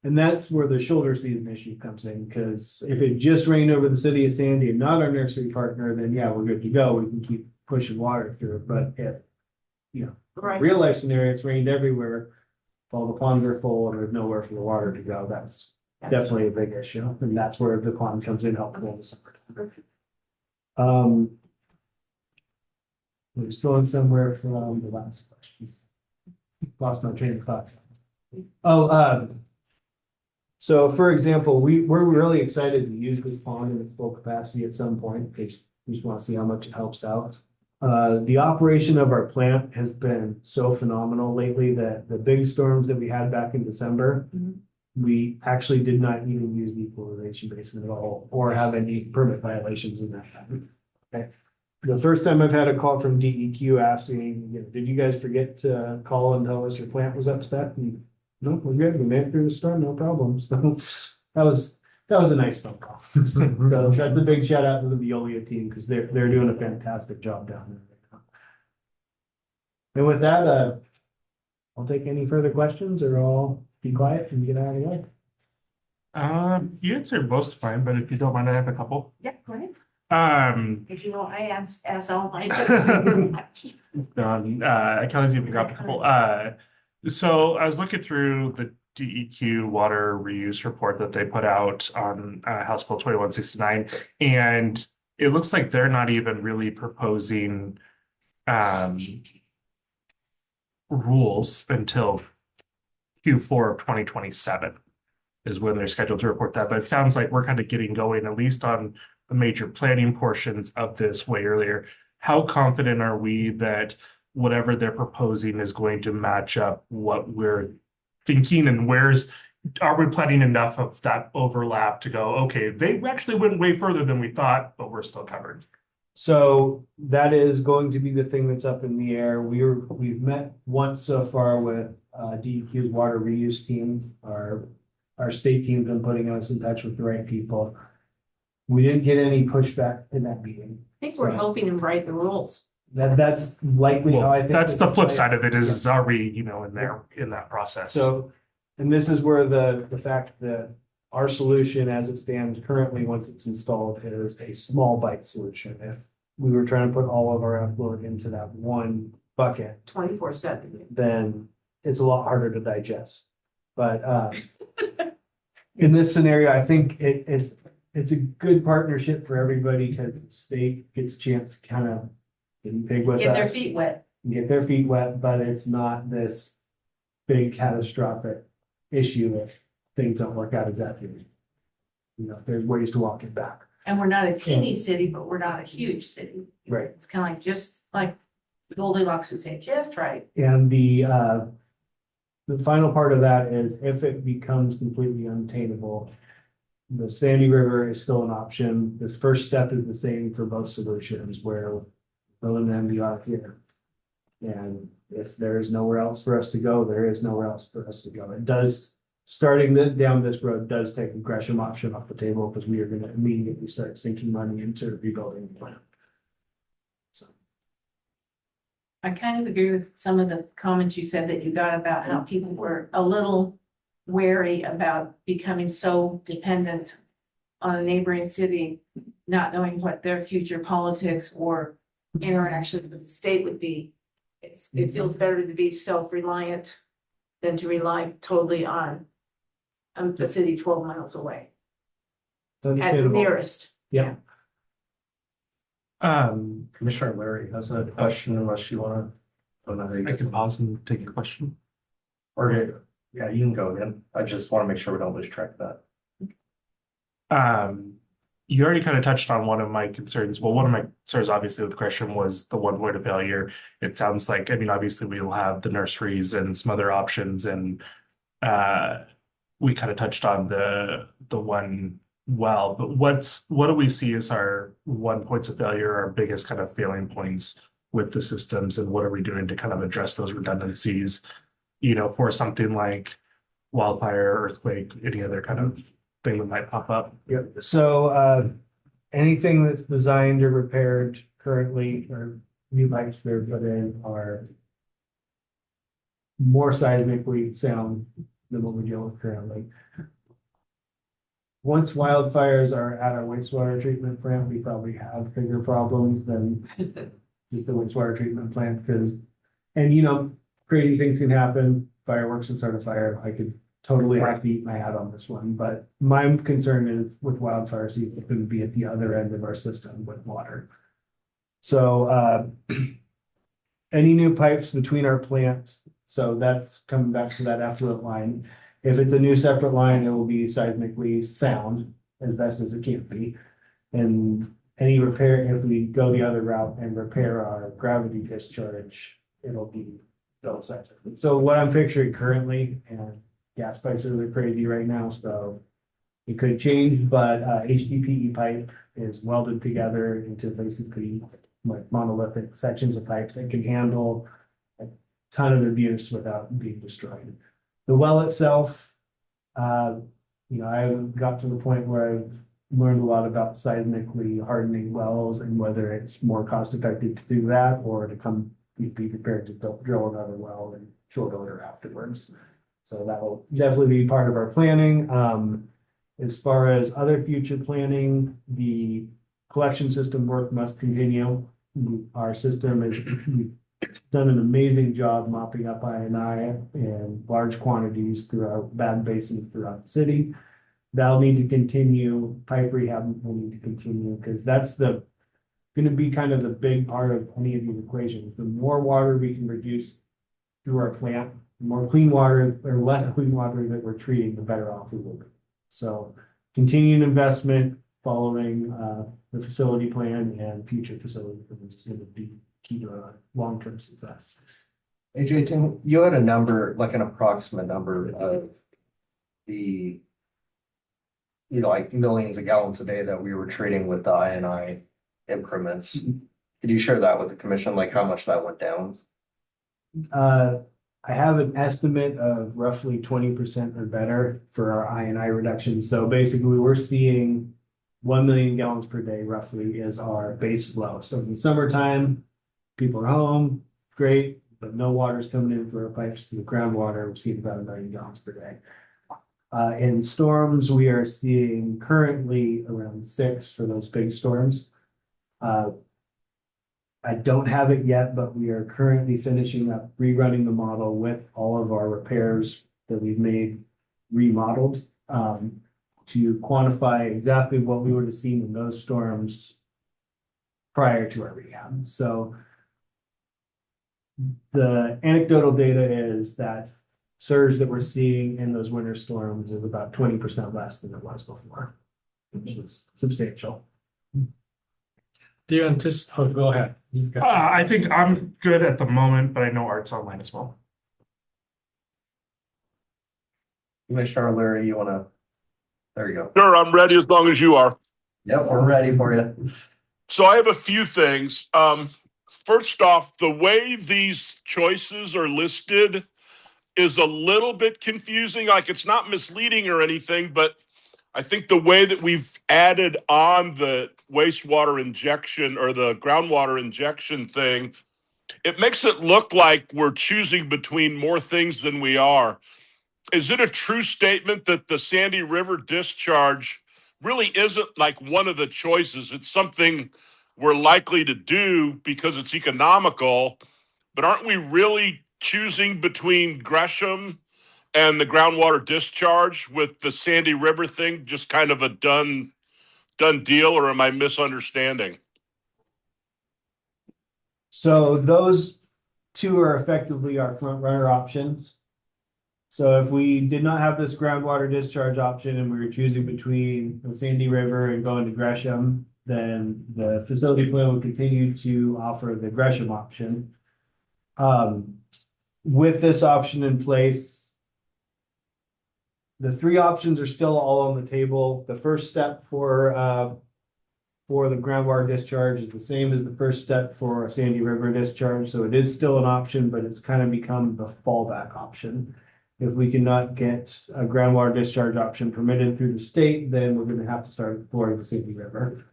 And that's where the shoulder season issue comes in, because if it just rained over the city of Sandy and not our nursery partner, then yeah, we're good to go. We can keep pushing water through. But if, Right. real life scenario, it's rained everywhere, all the ponds are full and there's nowhere for the water to go, that's definitely a big issue. And that's where the pond comes in helpful in the summer. I was going somewhere from the last question. Lost my train of thought. So for example, we're really excited to use this pond in its full capacity at some point, because we just want to see how much it helps out. The operation of our plant has been so phenomenal lately that the big storms that we had back in December, we actually did not even use the equalization basin at all, or have any permit violations in that time. Okay. The first time I've had a call from DEQ asking, did you guys forget to call and tell us your plant was upset? And, no, we're good. We made it through the storm, no problem. So that was a nice phone call. So that's a big shout out to the Veolia team, because they're doing a fantastic job down there right now. And with that, I'll take any further questions, or I'll be quiet and get out of the way. You answered most of mine, but if you don't mind, I have a couple. Yeah, right. If I asked all my. Kelly's even got a couple. So I was looking through the DEQ water reuse report that they put out on House Bill 2169, and it looks like they're not even really proposing rules until Q4 of 2027 is when they're scheduled to report that. But it sounds like we're kind of getting going, at least on the major planning portions of this way earlier. How confident are we that whatever they're proposing is going to match up what we're thinking, and are we planning enough of that overlap to go, okay, they actually went way further than we thought, but we're still covered? So that is going to be the thing that's up in the air. We've met once so far with DEQ's water reuse team. Our state team's been putting us in touch with the right people. We didn't get any pushback in that meeting. I think we're helping them write the rules. That's likely how I think. That's the flip it's side of it Yeah. is are we, in that process? So, and this is where the fact that our solution as it stands currently, once it's installed, is a small bite solution. If we were trying to put all of our effluent into that one bucket, 24/7. then it's a lot harder to digest. But in this scenario, I think it's a good partnership for everybody because the state gets a chance to kind of get big with us. Get their feet wet. Get their feet wet, but it's not this big catastrophic issue if things don't work out exactly. You know, there's ways to walk it back. And we're not a teeny city, but we're not a huge city. Right. It's kind of like, just like Goldilocks would say, just right. And the final part of that is if it becomes completely untainable, the Sandy River is still an option. This first step is the same for both solutions where will and then be out here. And if there is nowhere else for us to go, there is nowhere else for us to go. It does, starting down this road does take the Gresham option off the table because we are going to immediately start sinking money into rebuilding the plant. So. I kind of agree with some of the comments you said that you got about how people were a little wary about becoming so dependent on a neighboring city, not knowing what their future politics or interaction with the state would be. It feels better to be self-reliant than to rely totally on a city 12 miles away It's at the understandable. nearest. Yeah. Commissioner Larry has a question unless you wanna. I can pause and take your question. Or, yeah, you can go then. I just wanna make sure we don't lose track of that. You already kind of touched on one of my concerns. Well, one of my concerns, obviously, with Gresham was the one point of failure. It sounds like, I mean, obviously, we will have the nurseries and some other options, and we kind of touched on the one well. But what do we see as our one points of failure, our biggest kind of failing points with the systems, and what are we doing to kind of address those redundancies? You know, for something like wildfire, earthquake, any other kind of thing that might pop up. Yep. So anything that's designed or repaired currently or new pipes that are put in are more seismically sound than what we deal with currently. Once wildfires are at our wastewater treatment plant, we probably have bigger problems than just the wastewater treatment plant because, and you know, crazy things can happen. Fireworks can start a fire. I could totally have to eat my hat on this one, but my concern is with wildfire season, it could be at the other end of our system with water. So any new pipes between our plants, so that's coming back to that effluent line. If it's a new separate line, it will be seismically sound as best as it can be. And any repair, if we go the other route and repair our gravity discharge, it'll be still seismic. So what I'm picturing currently, and gas prices are crazy right now, so it could change, but HDPE pipe is welded together into basically like monolithic sections of pipe that can handle a ton of abuse without being destroyed. The well itself, you know, I got to the point where I've learned a lot about seismically hardening wells and whether it's more cost effective to do that or to be prepared to drill another well in short order afterwards. So that will definitely be part of our planning. As far as other future planning, the collection system work must continue. Our system is, we've done an amazing job mopping up I&I in large quantities through our bad basins throughout the city. That'll need to continue. Pipe rehab will need to continue because that's going to be kind of the big part of any of these equations. The more water we can reduce through our plant, the more clean water or less clean water that we're treating, the better off we will be. So continued investment following the facility plan and future facility plans is going to be key to our long-term success. AJ, you had a number, like an approximate number of the, you know, like millions of gallons a day that we were treating with the I&I increments. Could you share that with the commission, like how much that went down? I have an estimate of roughly 20% or better for our I&I reduction. So basically we're seeing 1 million gallons per day roughly is our base flow. So in the summertime, people are home, great, but no water's coming in through our pipes to the groundwater. We're seeing about 1 million gallons per day. In storms, we are seeing currently around 6 for those big storms. I don't have it yet, but we are currently finishing up rerunning the model with all of our repairs that we've made remodeled, to quantify exactly what we would have seen in those storms prior to our rehab. So the anecdotal data is that surge that we're seeing in those winter storms is about 20% less than it was before, which is substantial. Do you anticipate, oh, go ahead. You've got. I think I'm good at the moment, but I know Art's online as well. Commissioner O'Leary, you wanna? There you go. Sure, I'm ready as long as you are. Yep, we're ready for you. So I have a few things. First off, the way these choices are listed is a little bit confusing. Like, it's not misleading or anything, but I think the way that we've added on the wastewater injection or the groundwater injection thing, it makes it look like we're choosing between more things than we are. Is it a true statement that the Sandy River discharge really isn't like one of the choices? It's something we're likely to do because it's economical, but aren't we really choosing between Gresham and the groundwater discharge, with the Sandy River thing just kind of a done deal, or am I misunderstanding? So those two are effectively our front runner options. So if we did not have this groundwater discharge option and we were choosing between the Sandy River and going to Gresham, then the facility plan would continue to offer the Gresham option. With this option in place, the three options are still all on the table. The first step for the groundwater discharge is the same as the first step for a Sandy River discharge. So it is still an option, but it's kind of become the fallback option. If we cannot get a groundwater discharge option permitted through the state, then we're going to have to start exploring the Sandy River.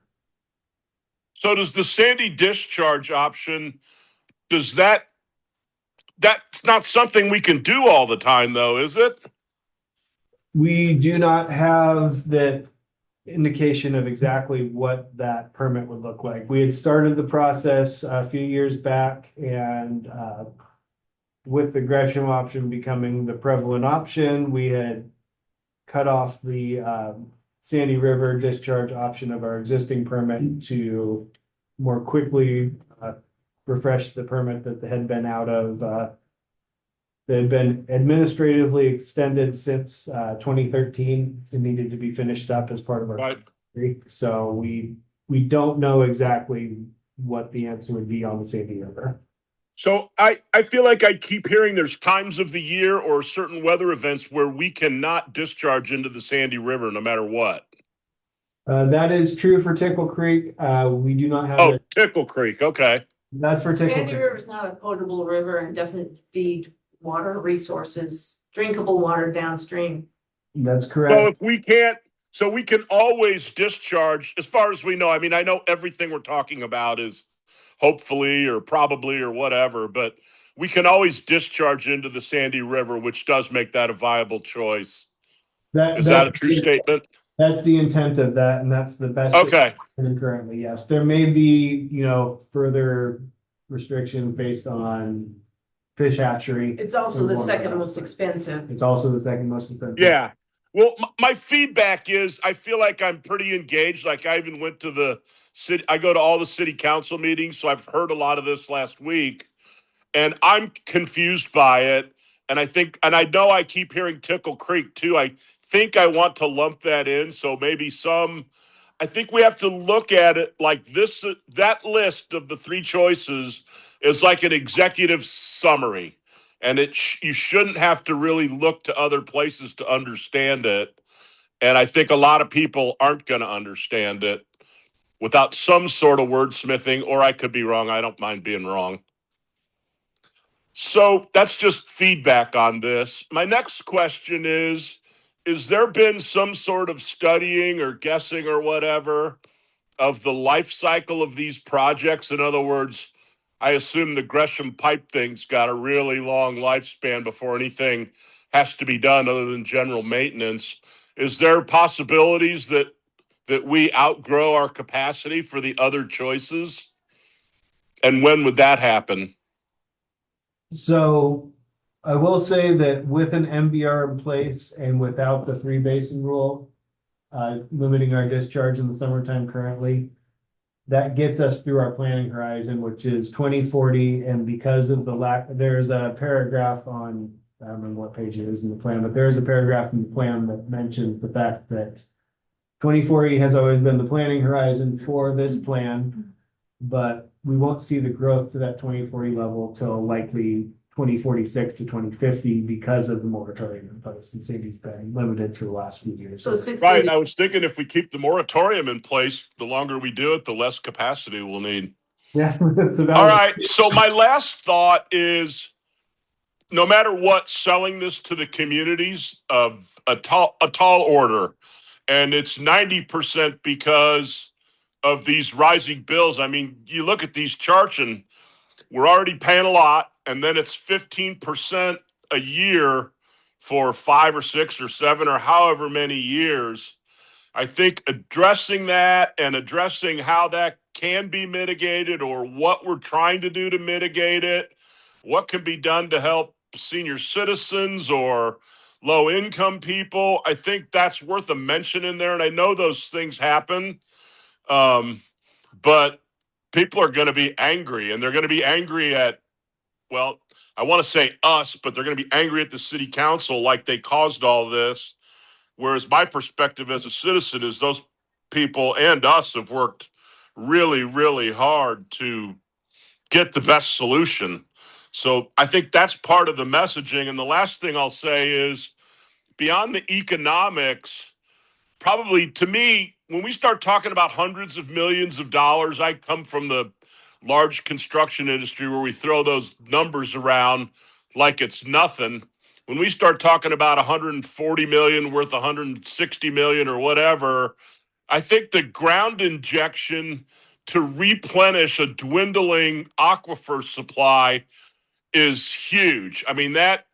So does the Sandy discharge option, that's not something we can do all the time though, is it? We do not have the indication of exactly what that permit would look like. We had started the process a few years back, and with the Gresham option becoming the prevalent option, we had cut off the Sandy River discharge option of our existing permit to more quickly refresh the permit that had been out of that had been administratively extended since 2013. It needed to be finished up as part of our. Right. So we don't know exactly what the answer would be on the Sandy River. So I feel like I keep hearing there's times of the year or certain weather events where we cannot discharge into the Sandy River no matter what. That is true for Tickle Creek. We do not have. Oh, Tickle Creek. Okay. That's for Tickle Sandy Creek. River is not a potable river and doesn't feed water resources, drinkable water downstream. That's So correct. if we can't, so we can always discharge, as far as we know. I mean, I know everything we're talking about is hopefully or probably or whatever, but we can always discharge into the Sandy River, which does make that a viable choice. Is that a true statement? That's the intent of that, and that's the best. Okay. Currently, yes. There may be, further restrictions based on fish hatchery. It's also the second most expensive. It's also the second most expensive. Yeah. Well, my feedback is I feel like I'm pretty engaged. Like, I even went to the city. I go to all the city council meetings, so I've heard a lot of this last week, and I'm confused by it. And I know I keep hearing Tickle Creek too. I think I want to lump that in. So maybe I think we have to look at it like this. That list of the three choices is like an executive summary. And you shouldn't have to really look to other places to understand it. And I think a lot of people aren't going to understand it without some sort of wordsmithing, or I could be wrong. I don't mind being wrong. So that's just feedback on this. My next question is there been some sort of studying or guessing or whatever of the life cycle of these projects? In other words, I assume the Gresham pipe thing's got a really long lifespan before anything has to be done other than general maintenance. Is there possibilities that we outgrow our capacity for the other choices? And when would that happen? So I will say that with an MBR in place and without the three basin rule, limiting our discharge in the summertime currently, that gets us through our planning horizon, which is 2040. And because of the lack, there's a paragraph on, I don't remember what page it is in the plan, but there's a paragraph in the plan that mentions the fact that 2040 has always been the planning horizon for this plan, but we won't see the growth to that 2040 level till likely 2046 to 2050 because of the moratorium in place. And city's been limited for the last few years. So 60. Right. I was thinking if we keep the moratorium in place, the longer we do it, the less capacity we'll need. Yeah. So that All was- right. So my last thought is, no matter what, selling this to the communities of a tall order, and it's 90% because of these rising bills. I mean, you look at these charts and we're already paying a lot, and then it's 15% a year for 5 or 6 or 7 or however many years. I think addressing that and addressing how that can be mitigated or what we're trying to do to mitigate it, what can be done to help senior citizens or low income people, I think that's worth a mention in there. And I know those things happen, but people are going to be angry, and they're going to be angry at, well, I want to say us, but they're going to be angry at the city council like they caused all this. Whereas my perspective as a citizen is those people and us have worked really, really hard to get the best solution. So I think that's part of the messaging. And the last thing I'll say is, beyond the economics, probably to me, when we start talking about hundreds of millions of dollars, I come from the large construction industry where we throw those numbers around like it's nothing. When we start talking about 140 million worth 160 million or whatever, I think the ground injection to replenish a dwindling aquifer supply is huge. I mean, that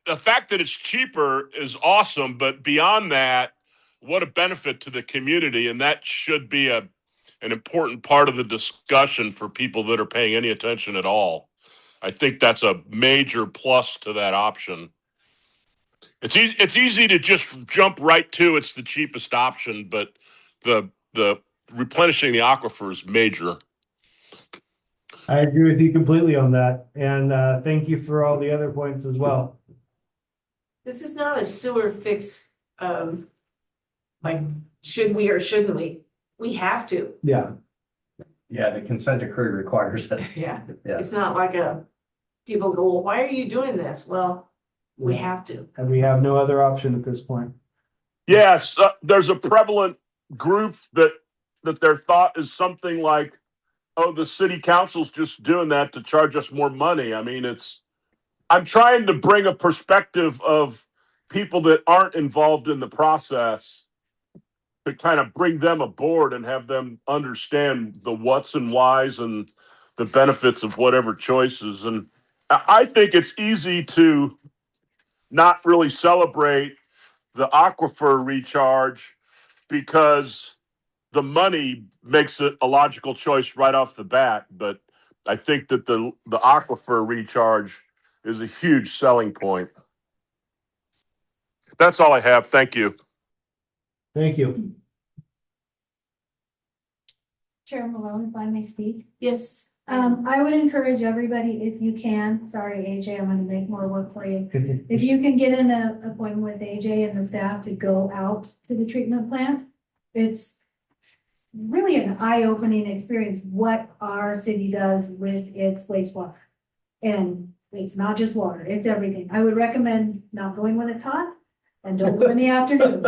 the fact that it's cheaper is awesome, but beyond that, what a benefit to the community. And that should be an important part of the discussion for people that are paying any attention at all. I think that's a major plus to that option. It's easy to just jump right to it's the cheapest option, but the replenishing the aquifer is major. I agree with you completely on that. And thank you for all the other points as well. This is not a sewer fix of, like, should we or shouldn't we? We have to. Yeah. Yeah, the consent decree requires that. Yeah. Yeah. It's not like people go, well, why are you doing this? Well, we have to. And we have no other option at this point. Yes, there's a prevalent group that their thought is something like, oh, the city council's just doing that to charge us more money. I mean, I'm trying to bring a perspective of people that aren't involved in the process to kind of bring them aboard and have them understand the what's and whys and the benefits of whatever choices. And I think it's easy to not really celebrate the aquifer recharge because the money makes it a logical choice right off the bat. But I think that the aquifer recharge is a huge selling point. That's all I have. Thank you. Thank you. Chair Malone, if I may speak. Yes. I would encourage everybody, if you can, sorry, AJ, I'm gonna make more work for you. If you can get an appointment with AJ and the staff to go out to the treatment plant, it's really an eye-opening experience what our city does with its wastewater. And it's not just water, it's everything. I would recommend not going when it's hot and don't go in the afternoon.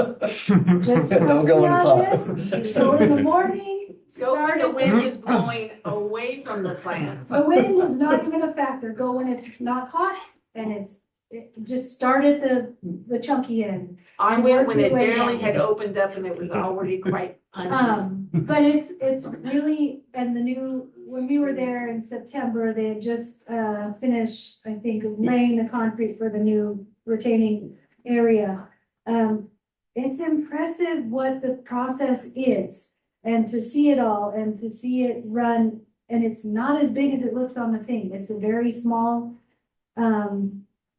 Just Don't go when it's obvious, go in the morning. Go when start the at- wind is blowing away from the plant. The wind is not even a factor. Go when it's not hot and it just start at the chunky end. I went when it Work your way barely down. had opened up and it was already quite pungent. But it's really, and when we were there in September, they had just finished, I think, laying the concrete for the new retaining area. It's impressive what the process is. And to see it all and to see it run and it's not as big as it looks on the thing. It's a very small,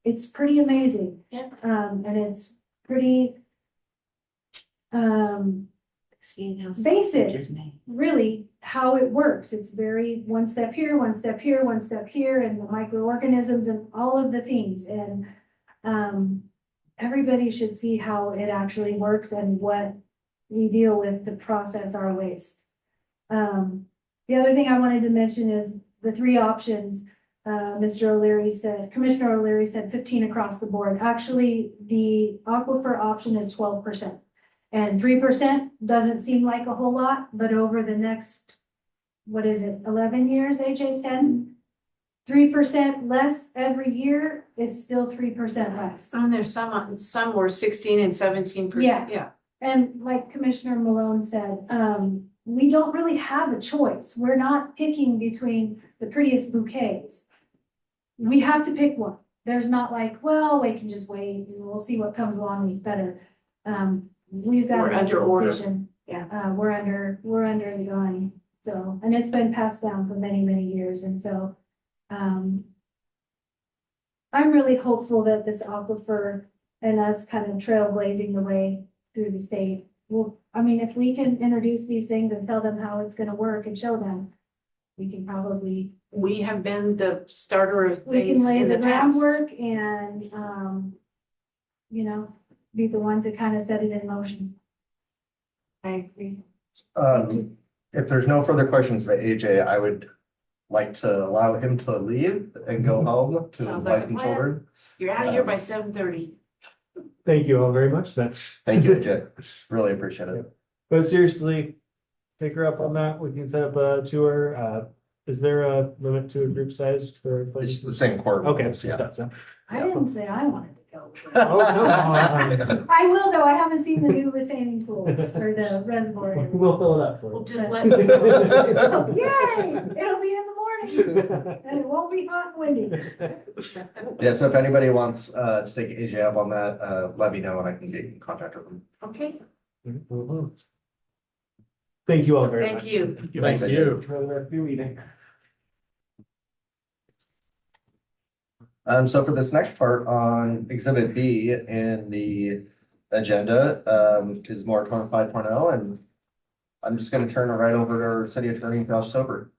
it's pretty amazing. Yeah. And it's pretty, Seeing how. basic, really, how it works. It's very one step here, one step here, one step here, and the microorganisms and all of the things. And everybody should see how it actually works and what we deal with to process our waste. The other thing I wanted to mention is the three options. Commissioner O'Leary said 15 across the board. Actually, the aquifer option is 12%. And 3% doesn't seem like a whole lot, but over the next, 11 years, AJ, 10? 3% less every year is still 3% less. And there's some were 16 and 17%. Yeah. And like Commissioner Malone said, we don't really have a choice. We're not picking between the prettiest bouquets. We have to pick one. There's not like, well, we can just wait and we'll see what comes along that's better. We've got We're to make under a order. decision. Yeah, we're under the gun. So, and it's been passed down for many, many years. And so, I'm really hopeful that this aquifer and us kind of trailblazing the way through the state will, I mean, if we can introduce these things and tell them how it's gonna work and show them, we can probably, We have been the starter of we can things lay in the the past. groundwork and, be the one to kind of set it in motion. I agree. If there's no further questions by AJ, I would like to allow him to leave and go home to his Sounds like wife a and plan. children. You're out of here by 7:30. Thank you all very much then. Thank you, AJ. Really appreciate it. But seriously, take her up on that. We can set up a tour. Is there a limit to a group size for? It's the same court. Okay, rules, yeah. that's it. I didn't say I wanted to go. Oh, come on. I will though, I haven't seen the new retaining pool or the reservoir. We'll fill it up for We'll you. just let me know. Yay, it'll be in the morning and it won't be hot and windy. Yeah, so if anybody wants to take AJ up on that, let me know and I can get in contact with them. Okay, Thank you all very much. thank you. Thanks, Thank AJ. you. For the rest of your meeting. So for this next part on Exhibit B in the agenda, is moratorium 5.0, and I'm just gonna turn it right over to our city attorney, Josh Sober.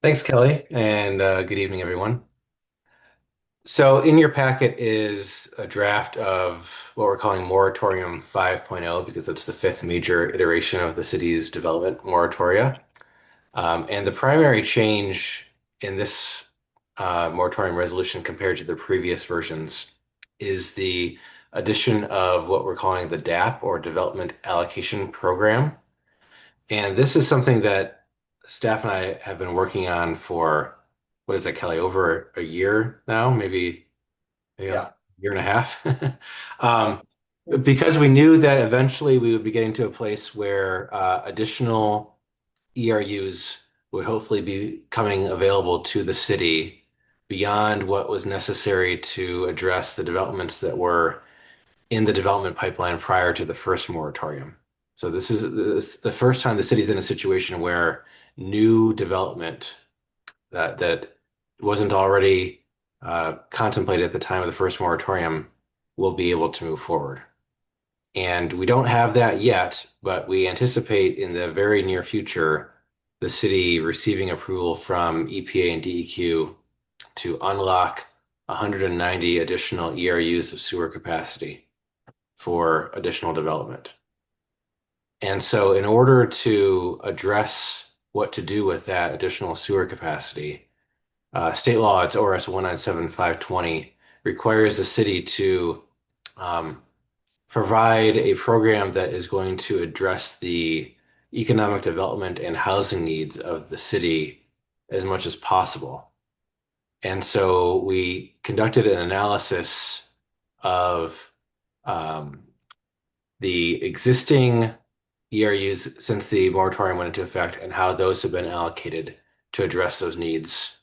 Thanks, Kelly, and good evening, everyone. So in your packet is a draft of what we're calling Moratorium 5.0 because it's the fifth major iteration of the city's development moratoria. And the primary change in this moratorium resolution compared to the previous versions is the addition of what we're calling the DAP, or Development Allocation Program. And this is something that staff and I have been working on for, what is it, Kelly, over a year now, maybe a year and a half. Because we knew that eventually we would be getting to a place where additional ERUs would hopefully be coming available to the city beyond what was necessary to address the developments that were in the development pipeline prior to the first moratorium. So this is the first time the city's in a situation where new development that wasn't already contemplated at the time of the first moratorium will be able to move forward. And we don't have that yet, but we anticipate in the very near future the city receiving approval from EPA and DEQ to unlock 190 additional ERUs of sewer capacity for additional development. And so in order to address what to do with that additional sewer capacity, state law, it's ORS 197-520, requires the city to provide a program that is going to address the economic development and housing needs of the city as much as possible. And so we conducted an analysis of the existing ERUs since the moratorium went into effect and how those have been allocated to address those needs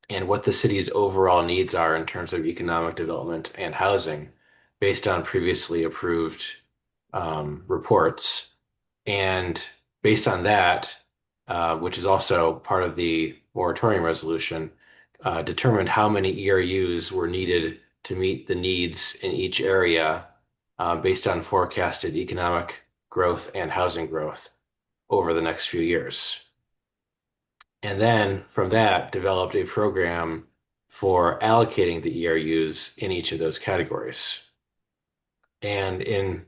and what the city's overall needs are in terms of economic development and housing based on previously approved reports. And based on that, which is also part of the moratorium resolution, determined how many ERUs were needed to meet the needs in each area based on forecasted economic growth and housing growth over the next few years. And then from that, developed a program for allocating the ERUs in each of those categories. And in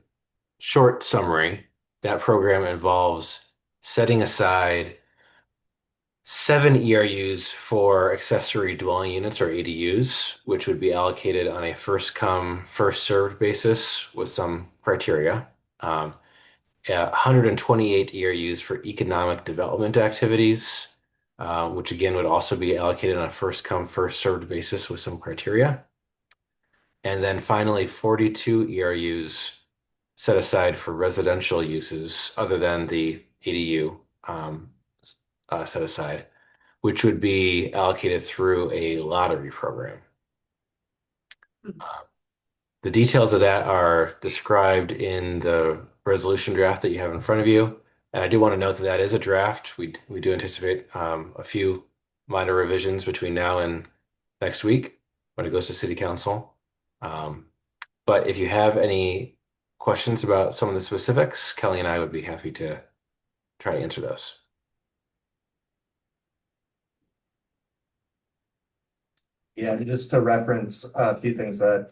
short summary, that program involves setting aside 7 ERUs for accessory dwelling units or ADUs, which would be allocated on a first come, first served basis with some criteria. 128 ERUs for economic development activities, which again would also be allocated on a first come, first served basis with some criteria. And then finally, 42 ERUs set aside for residential uses other than the ADU set aside, which would be allocated through a lottery program. The details of that are described in the resolution draft that you have in front of you. And I do want to note that that is a draft. We do anticipate a few minor revisions between now and next week when it goes to City Council. But if you have any questions about some of the specifics, Kelly and I would be happy to try to answer those. Yeah, just to reference a few things that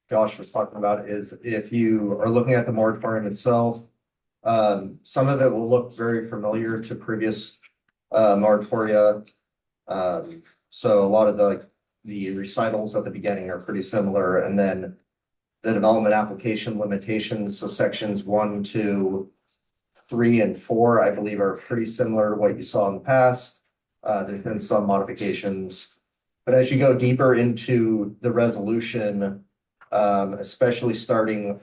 Josh was talking about is if you are looking at the moratorium itself, some of it will look very familiar to previous moratoria. So a lot of the recitals at the beginning are pretty similar, and then the development application limitations, so sections 1, 2, 3, and 4, I believe are pretty similar to what you saw in the past. There's been some modifications. But as you go deeper into the resolution, especially starting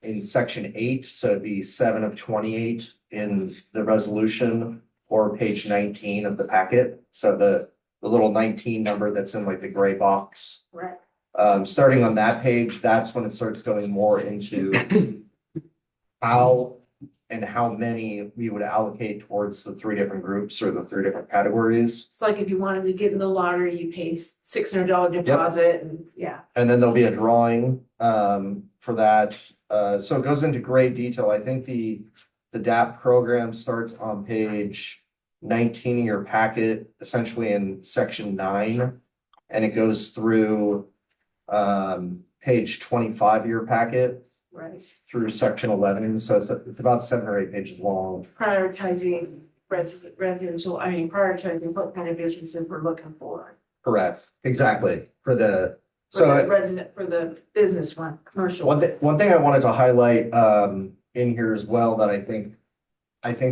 in section 8, so it'd be 7 of 28 in the resolution, or page 19 of the packet. So the little 19 number that's in like the gray box. Right. Starting on that page, that's when it starts going more into how and how many we would allocate towards the 3 different groups or the 3 different categories. It's like if you wanted to get in the lottery, you pay $600 deposit and yeah. And then there'll be a drawing for that. So it goes into great detail. I think the DAP program starts on page 19 of your packet, essentially in section 9, and it goes through page 25 of your packet Right. through section 11. So it's about 7 or 8 pages long. Prioritizing prioritizing what kind of businesses we're looking for. Correct. Exactly. For the For the business one, commercial. One thing I wanted to highlight in here as well that I think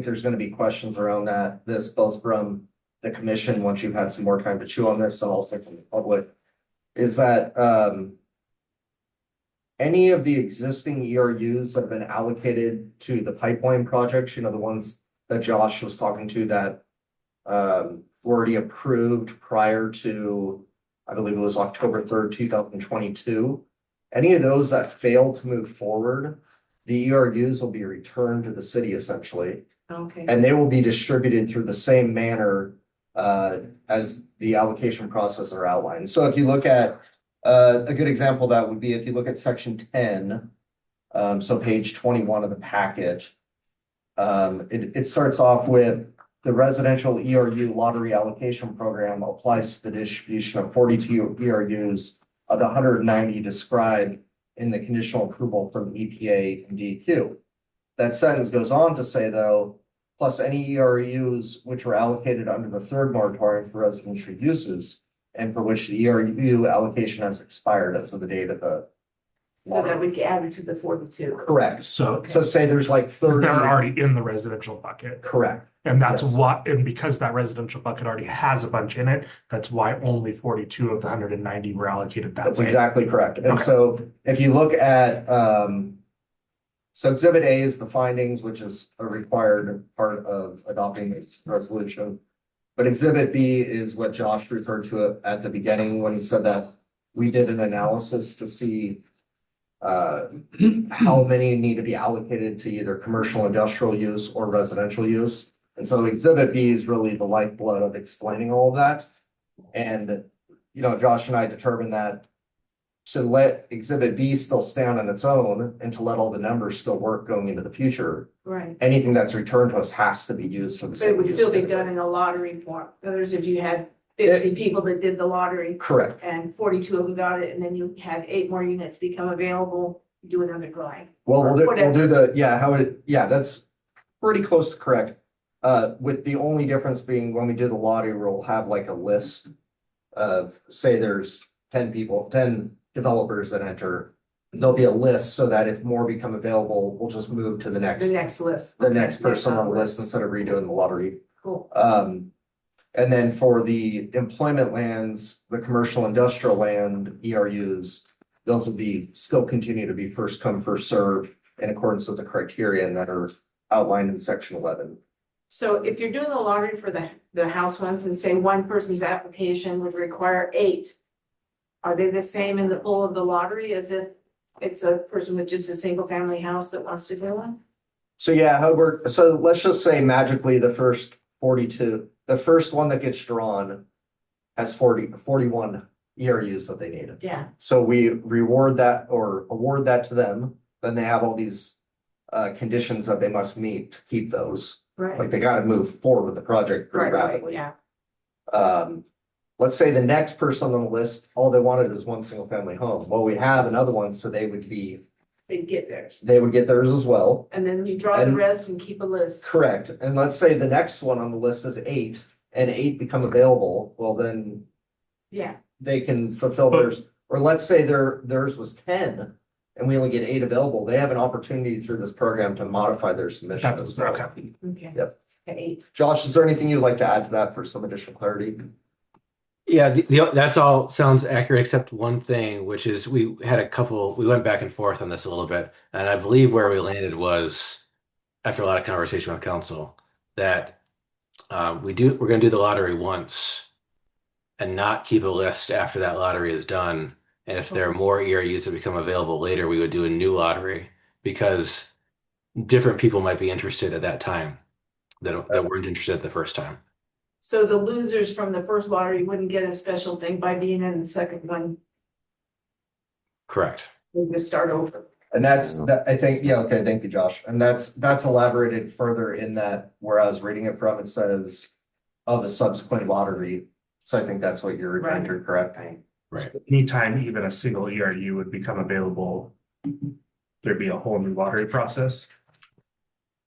there's going to be questions around this both from the commission once you've had some more time to chew on this and also from the public, is that any of the existing ERUs that have been allocated to the pipeline projects, the ones that Josh was talking to that were already approved prior to, I believe it was October 3rd, 2022. Any of those that fail to move forward, the ERUs will be returned to the city essentially, Okay. and they will be distributed through the same manner as the allocation process are outlined. So if you look at a good example, that would be if you look at section 10, so page 21 of the packet, it starts off with the residential ERU lottery allocation program applies to the distribution of 42 ERUs of the 190 described in the conditional approval from EPA and DEQ. That sentence goes on to say, though, plus any ERUs which were allocated under the 3rd moratorium for residential uses and for which the ERU allocation has expired as of the date of the So that would get added to the 42. correct. So So say there's like 30. they're already in the residential bucket. Correct. And that's Yes. and because that residential bucket already has a bunch in it, that's why only 42 of the 190 were allocated that That's way. exactly correct. And Okay. so if you look at, so exhibit A is the findings, which is a required part of adopting this resolution. But exhibit B is what Josh referred to at the beginning when he said that we did an analysis to see how many need to be allocated to either commercial industrial use or residential use. And so Exhibit B is really the lifeblood of explaining all of that. And, Josh and I determined that to let Exhibit B still stand on its own and to let all the numbers still work going into the future, Right. anything that's returned to us has to be used for the But same. it would use still be category. done in a lottery form. In other words, if you had 50 people that did the lottery Correct. and 42 of them got it, and then you had 8 more units become available, you do another drawing. Well, we'll Whatever. do that's pretty close to correct. With the only difference being when we do the lottery, we'll have like a list of, say there's 10 developers that enter. There'll be a list so that if more become available, we'll just move to the next list. the next person on the list instead of redoing the lottery. Cool. And then for the employment lands, the commercial industrial land ERUs, those will still continue to be first come, first served in accordance with the criteria that are outlined in section 11. So if you're doing the lottery for the house ones and say one person's application would require 8, are they the same in the pool of the lottery as if it's a person with just a single family house that wants to do one? So so let's just say magically the first 42, the first one that gets drawn has 41 ERUs that they needed. Yeah. So we reward that or award that to them. Then they have all these conditions that they must meet to keep those. Right. Like they gotta move forward with the project pretty Right, rapidly. yeah. Let's say the next person on the list, all they wanted is one single family home. Well, we have another one, so They get theirs. they would get theirs as well. And then you draw the And- rest and keep a list. Correct. And let's say the next one on the list is 8 and 8 become available. Well, then Yeah. they can fulfill theirs. Or let's say theirs was 10 and we only get 8 available. They have an opportunity through this program to modify their submission as well. Okay. Okay. Yep. 8. Josh, is there anything you'd like to add to that for some additional clarity? Yeah, that's all sounds accurate except one thing, which is we went back and forth on this a little bit, and I believe where we landed was after a lot of conversation with council that we're going to do the lottery once and not keep a list after that lottery is done. And if there are more ERUs that become available later, we would do a new lottery because different people might be interested at that time that weren't interested the first time. So the losers from the first lottery wouldn't get a special thing by being in the second one. Correct. We just start over. And I think, okay, thank you, Josh. And that's elaborated further in that where I was reading it from, it says of a subsequent lottery. So I think that's what you're referring to, correct? Right. Anytime even a single ERU would become available, there'd be a whole new lottery process.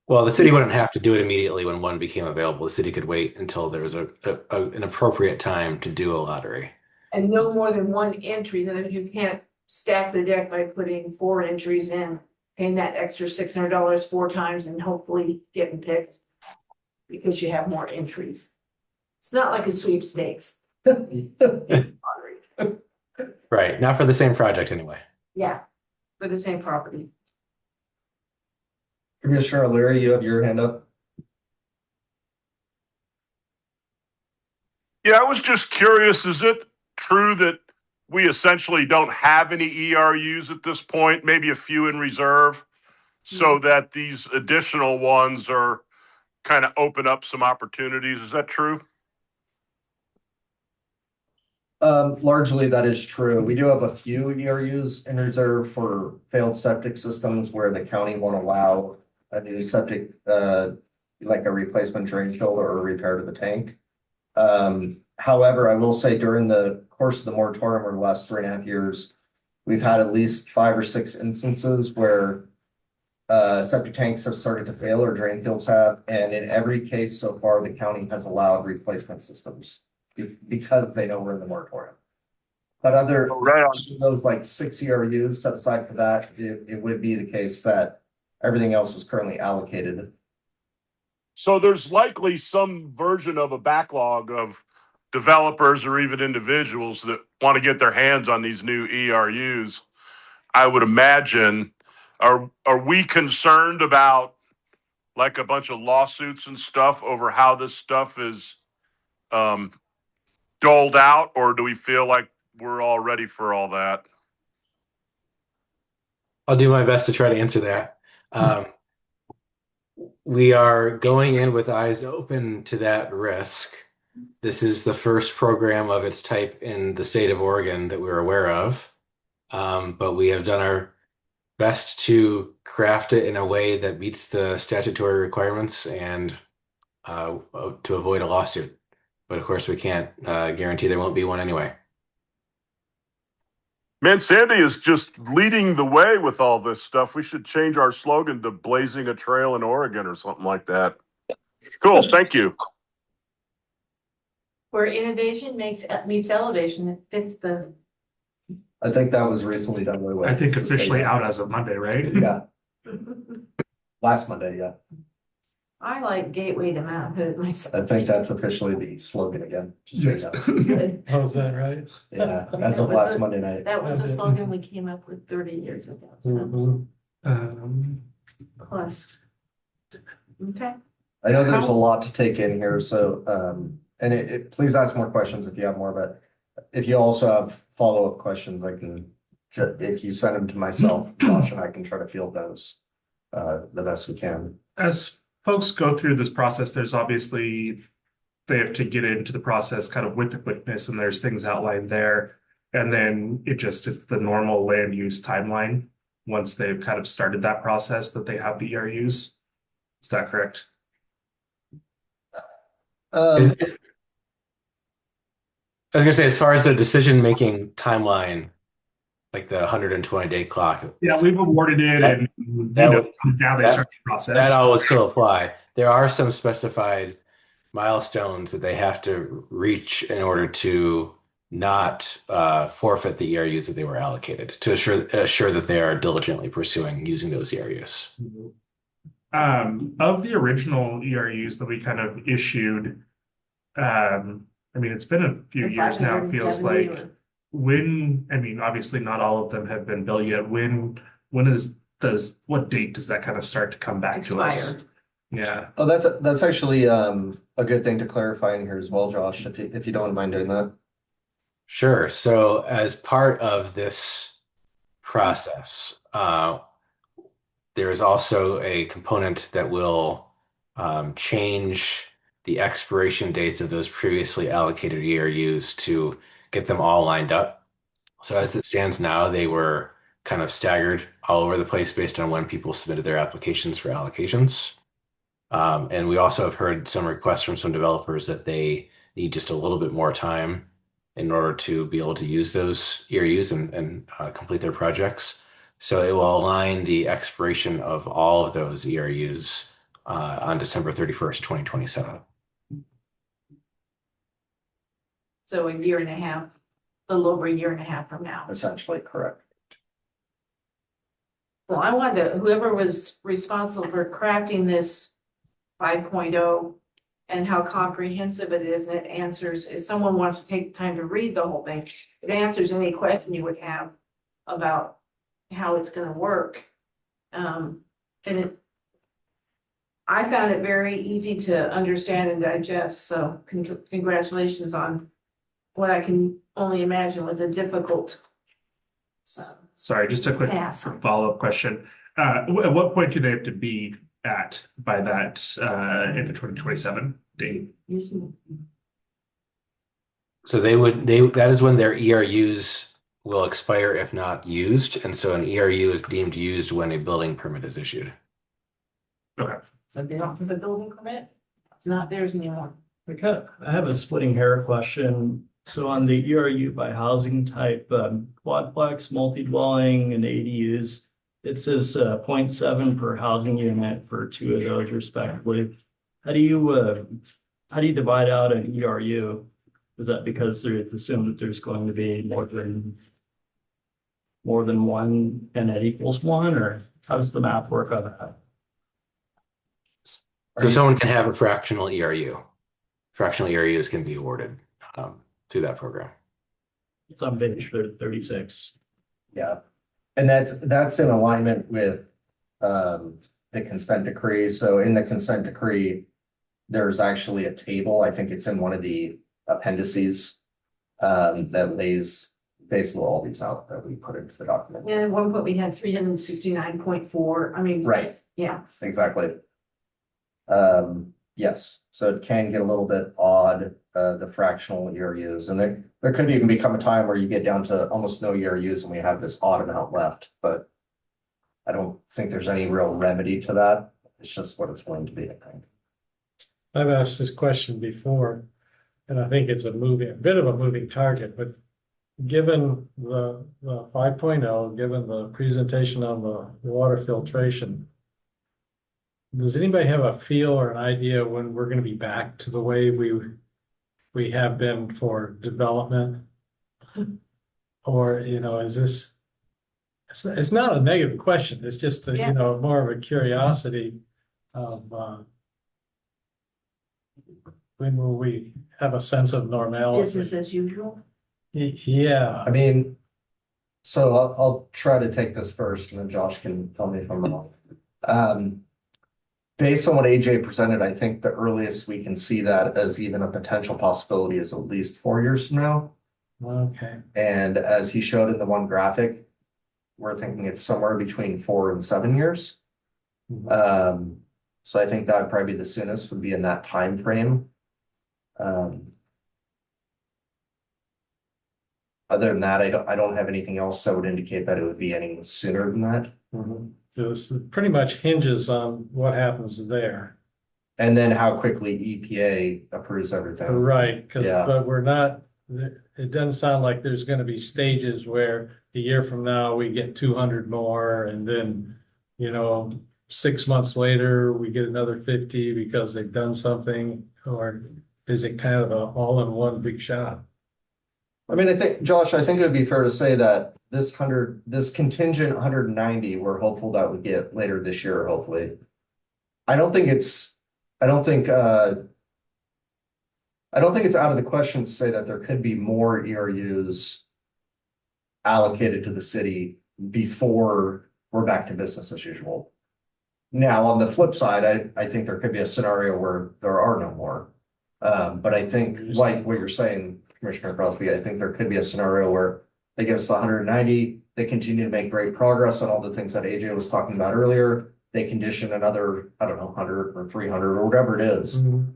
Well, the city wouldn't have to do it immediately when one became available. The city could wait until there was an appropriate time to do a lottery. And no more than one entry, then you can't stack the deck by putting 4 entries in, paying that extra $600 4 times and hopefully getting picked. Because you have more entries. It's not like a sweepstakes. It's a lottery. Right. Not for the same project anyway. Yeah, for the same property. Commissioner O'Leary, you have your hand up. Yeah, I was just curious, is it true that we essentially don't have any ERUs at this point, maybe a few in reserve, so that these additional ones are kind of open up some opportunities? Is that true? Largely that is true. We do have a few ERUs in reserve for failed septic systems where the county won't allow a new septic, like a replacement drain filter or a repair to the tank. However, I will say during the course of the moratorium over the last 3.5 years, we've had at least 5 or 6 instances where septic tanks have started to fail or drain fields have, and in every case so far, the county has allowed replacement systems because they know we're in the moratorium. But Right on. those like 6 ERUs set aside for that, it would be the case that everything else is currently allocated. So there's likely some version of a backlog of developers or even individuals that want to get their hands on these new ERUs. I would imagine, are we concerned about like a bunch of lawsuits and stuff over how this stuff is doled out, or do we feel like we're all ready for all that? I'll do my best to try to answer that. we are going in with eyes open to that risk. This is the first program of its type in the state of Oregon that we're aware of. But we have done our best to craft it in a way that meets the statutory requirements and to avoid a lawsuit. But of course, we can't guarantee there won't be one anyway. Man, Sandy is just leading the way with all this stuff. We should change our slogan to blazing a trail in Oregon or something like that. Cool. Thank you. Where innovation meets elevation, it fits the, I think that was recently done away with. I think officially out as of Monday, right? Yeah, last Monday, yeah. I like Gateway to Mount Hood myself. I think that's officially the slogan again. Just so you know. Good. Oh, is that right? Yeah, as of last Monday night. That was a slogan we came up with 30 years ago, so Mhm. plus. Okay, I know there's a lot to take in here, so, and please ask more questions if you have more, but if you also have follow-up questions, I can, if you send them to myself, Josh and I can try to field those, the best we can. As folks go through this process, there's obviously, they have to get into the process kind of with the quickness, and there's things outlined there. And then it's the normal land use timeline, once they've kind of started that process, that they have the ERUs. Is that correct? Um, Is- I was gonna say, as far as the decision-making timeline, like the 120-day clock. Yeah, we've awarded it, and now they start the process. That all will still apply. There are some specified milestones that they have to reach in order to not forfeit the ERUs that they were allocated, to assure that they are diligently pursuing using those ERUs. Of the original ERUs that we kind of issued, I mean, it's been a few years now, it feels 570 like. or- I mean, obviously not all of them have been billed yet. What date does that kind of start to come back to us? Expired. Yeah. Oh, that's actually, a good thing to clarify in here as well, Josh, if you don't mind doing that. Sure. So as part of this process, there is also a component that will change the expiration dates of those previously allocated ERUs to get them all lined up. So as it stands now, they were kind of staggered all over the place based on when people submitted their applications for allocations. And we also have heard some requests from some developers that they need just a little bit more time in order to be able to use those ERUs and complete their projects. So it will align the expiration of all of those ERUs on December 31st, 2027. So a year and a half, a little over a year and a half from now. Essentially, correct. Well, I wanted to, whoever was responsible for crafting this 5.0 and how comprehensive it is, and it answers, if someone wants to take time to read the whole thing, it answers any question you would have about how it's gonna work. I found it very easy to understand and digest, so congratulations on what I can only imagine was a difficult Sorry, just a quick task. follow-up question. At what point do they have to be at by that end of 2027 date? So that is when their ERUs will expire if not used. And so an ERU is deemed used when a building permit is issued. Okay. So they don't have a building permit, it's not theirs anymore. I have a splitting hair question. So on the ERU by housing type, quadplex, multi-dwelling and ADUs, it says 0.7 per housing unit for two of those respectively. How do you divide out an ERU? Is that because it's assumed that there's going to be more than one and it equals one, or how does the math work on that? So someone can have a fractional ERU. Fractional ERUs can be awarded through that program. It's on page 36. Yeah, and that's in alignment with the consent decree. So in the consent decree, there's actually a table, I think it's in one of the appendices, that lays basically all these out that we put into the document. And at one point we had 369.4, I mean. Right. Yeah, Exactly. Yes, so it can get a little bit odd, the fractional ERUs, and there could even become a time where you get down to almost no ERUs and we have this odd amount left, but I don't think there's any real remedy to that. It's just what it's going to be, I think. I've asked this question before, and I think it's a bit of a moving target, but given the 5.0, given the presentation on the water filtration, does anybody have a feel or an idea when we're gonna be back to the way we have been for development? Or, is this, it's not a negative question, it's just, Yeah. more of a curiosity of, when will we have a sense of normality? Business as usual. Yeah, I mean, so I'll try to take this first and then Josh can tell me if I'm wrong. Based on what AJ presented, I think the earliest we can see that as even a potential possibility is at least 4 years from now. okay. And as he showed in the one graphic, we're thinking it's somewhere between 4 and 7 years. So I think that would probably be the soonest would be in that time frame. Other than that, I don't have anything else that would indicate that it would be any sooner than that. This pretty much hinges on what happens there. And then how quickly EPA approves everything. Right, Yeah. but we're not, it doesn't sound like there's gonna be stages where a year from now we get 200 more and then, 6 months later, we get another 50 because they've done something, or is it kind of a all-in-one big shot? I mean, Josh, I think it would be fair to say that this contingent 190, we're hopeful that we get later this year, hopefully. I don't think it's out of the question to say that there could be more ERUs allocated to the city before we're back to business as usual. Now, on the flip side, I think there could be a scenario where there are no more. But I think, like what you're saying, Commissioner Crosby, I think there could be a scenario where they give us the 190, they continue to make great progress on all the things that AJ was talking about earlier. They condition another, 100 or 300 or whatever it is. And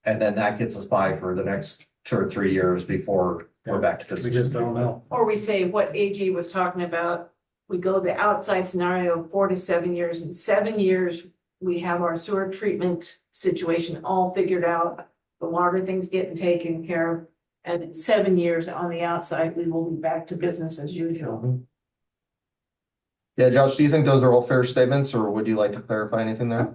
then that gets us by for the next 2 or 3 years before we're back to We business. just don't know. Or we say what AG was talking about, we go the outside scenario, 4 to 7 years. In 7 years, we have our sewer treatment situation all figured out. The water things getting taken care of. And in 7 years on the outside, we will be back to business as usual. Yeah, Josh, do you think those are all fair statements or would you like to clarify anything there?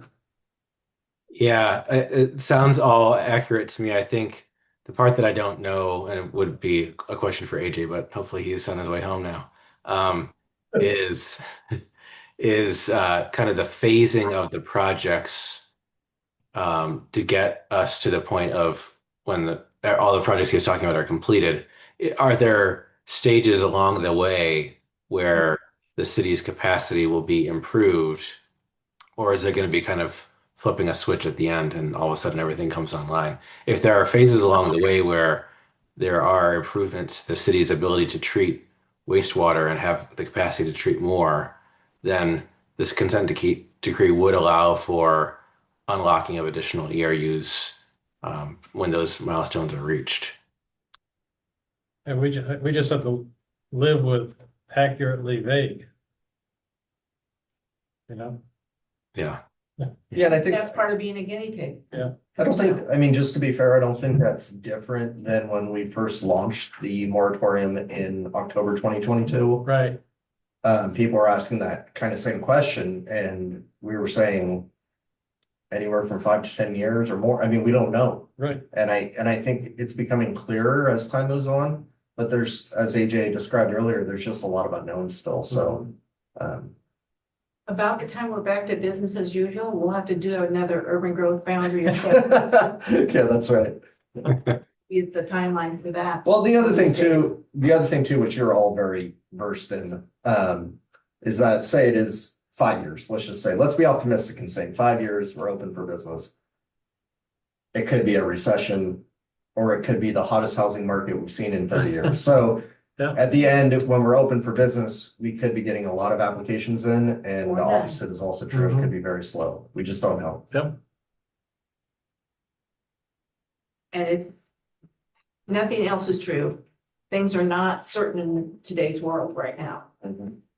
Yeah, it sounds all accurate to me. I think the part that I don't know, and it would be a question for AJ, but hopefully he's on his way home now, is kind of the phasing of the projects to get us to the point of when all the projects he was talking about are completed. Are there stages along the way where the city's capacity will be improved, or is it going to be kind of flipping a switch at the end and all of a sudden everything comes online? If there are phases along the way where there are improvements to the city's ability to treat wastewater and have the capacity to treat more, then this consent decree would allow for unlocking of additional ERUs when those milestones are reached. And we just have to live with accurately vague. Yeah. Yeah, and I think That's part of being a guinea pig. I don't think, I mean, just to be fair, I don't think that's different than when we first launched the moratorium in October 2022. Right, People were asking that kind of same question and we were saying anywhere from 5 to 10 years or more. I mean, we don't know. right. And I think it's becoming clearer as time moves on, but there's, as AJ described earlier, there's just a lot of unknowns still, so. About the time we're back to business as usual, we'll have to do another urban growth boundary assessment. Yeah, that's right. Get the timeline for that. Well, the other thing too, which you're all very versed in, is that say it is 5 years, let's be optimistic and say 5 years, we're open for business. It could be a recession, or it could be the hottest housing market we've seen in 30 years. So Yeah. at the end, when we're open for business, we could be getting a lot of applications in, and Or the none. opposite is also true. It could be very slow. We just don't know. Yep. And if nothing else is true, things are not certain in today's world right now.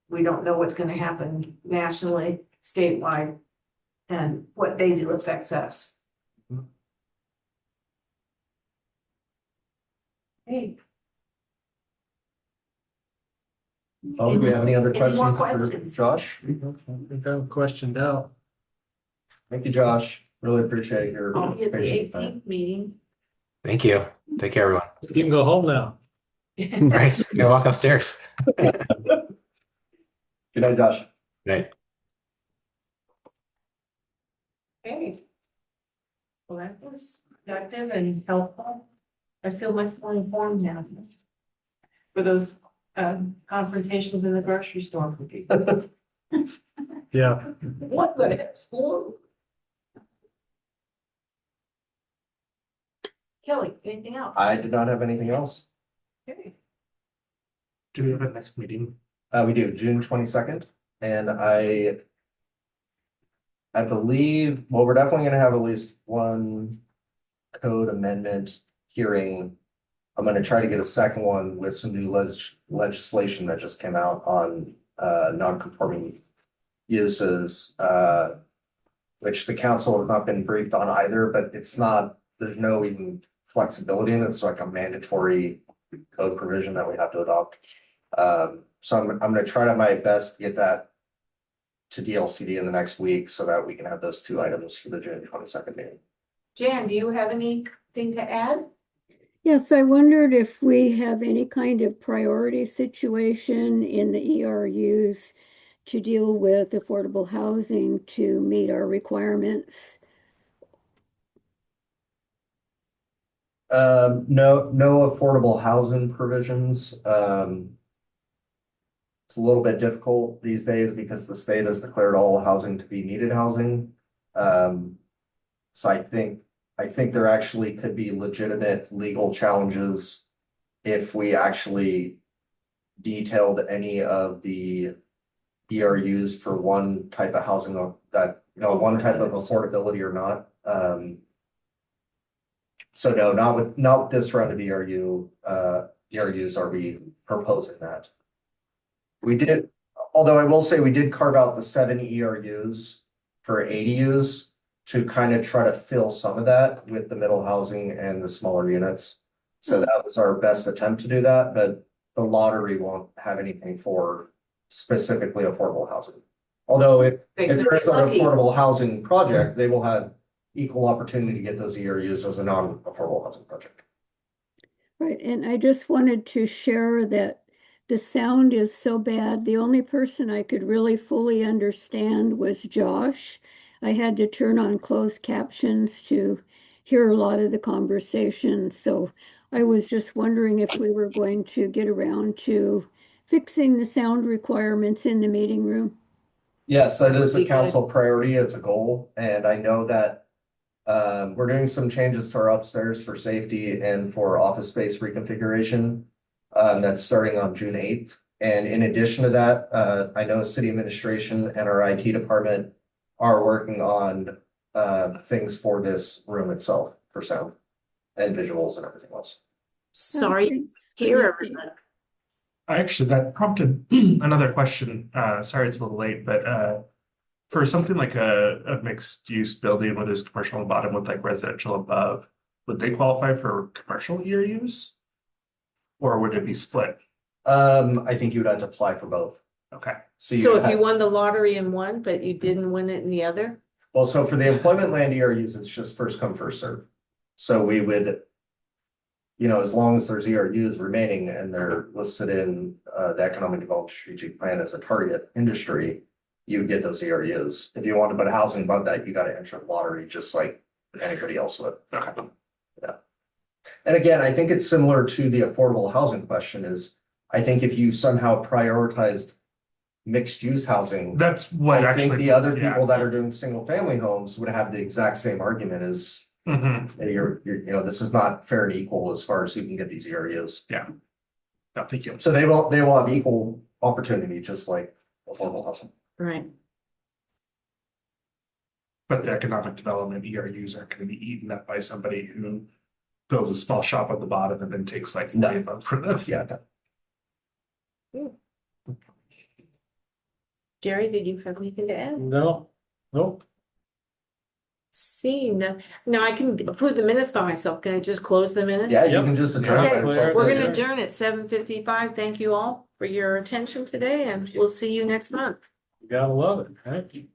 We don't know what's gonna happen nationally, statewide, and what they do affects us. Hey, Oh, do we have any other Any more questions for questions? Josh? I think I'm questioned out. Thank you, Josh. Really appreciate your I'll be at the participation. tonight. 18th meeting. Thank you. Take care, everyone. You can go home now. Right, go walk upstairs. Good night, Josh. Right. Okay. Well, that was productive and helpful. I feel much more informed now. For those confrontations in the grocery store for people. Yeah. What the heck, school? Kelly, anything else? I did not have anything else. Okay. Do we have a next meeting? We do, June 22nd, and I believe, well, we're definitely gonna have at least one code amendment hearing. I'm gonna try to get a second one with some new legislation that just came out on non-conforming uses, which the council has not been briefed on either, but it's not, there's no even flexibility in it. It's like a mandatory code provision that we have to adopt. So I'm gonna try to my best to get that to DLCD in the next week so that we can have those two items for the June 22nd meeting. Jan, do you have anything to add? Yes, I wondered if we have any kind of priority situation in the ERUs to deal with affordable housing to meet our requirements. No affordable housing provisions. It's a little bit difficult these days because the state has declared all housing to be needed housing. So I think there actually could be legitimate legal challenges if we actually detailed any of the ERUs for one type of housing that, one type of affordability or not. So no, not with this round of ERUs are we proposing that. We did, although I will say we did carve out the 7 ERUs for ADUs to kind of try to fill some of that with the middle housing and the smaller units. So that was our best attempt to do that, but the lottery won't have anything for specifically affordable housing. Although if there is an affordable housing project, they will have equal opportunity to get those ERUs as a non-affordable housing project. Right, and I just wanted to share that the sound is so bad. The only person I could really fully understand was Josh. I had to turn on closed captions to hear a lot of the conversation. So I was just wondering if we were going to get around to fixing the sound requirements in the meeting room. Yes, that is a Be good. council priority. It's a goal. And I know that we're doing some changes to our upstairs for safety and for office space reconfiguration. That's starting on June 8th. And in addition to that, I know city administration and our IT department are working on things for this room itself for sound and visuals and everything else. Sorry, Thanks for the here, update. everyone. Actually, that prompted another question. Sorry, it's a little late, but for something like a mixed use building where there's commercial on the bottom with like residential above, would they qualify for commercial ERUs? Or would it be split? I think you would have to apply for both. Okay. So if you won the lottery in one, but you didn't win it in the other? Well, so for the employment land ERUs, it's just first come, first served. So we would, as long as there's ERUs remaining and they're listed in the economic development strategic plan as a target industry, you would get those ERUs. If you want to put housing above that, you got to enter the lottery just like anybody else would. Okay. Yeah. And again, I think it's similar to the affordable housing question is, I think if you somehow prioritized mixed use housing, That's what I actually. think the other yeah. people that are doing single family homes would have the exact same argument as Mhm. you're, this is not fair and equal as far as who can get these ERUs. No, thank you. So they will have equal opportunity, just like affordable housing. Right. But the economic development ERUs aren't going to be eaten up by somebody who builds a small shop at the bottom and then takes like No. 40 of them for them. Yeah. Jerry, did you have anything to add? No, nope. Seeing none. Now I can approve the minutes by myself. Can I just close the minute? Yeah, you Yep. can just adjourn. Okay, by yourself. We're gonna adjourn at 7:55. Thank you all for your attention today, and we'll see you next month. You gotta love it, right?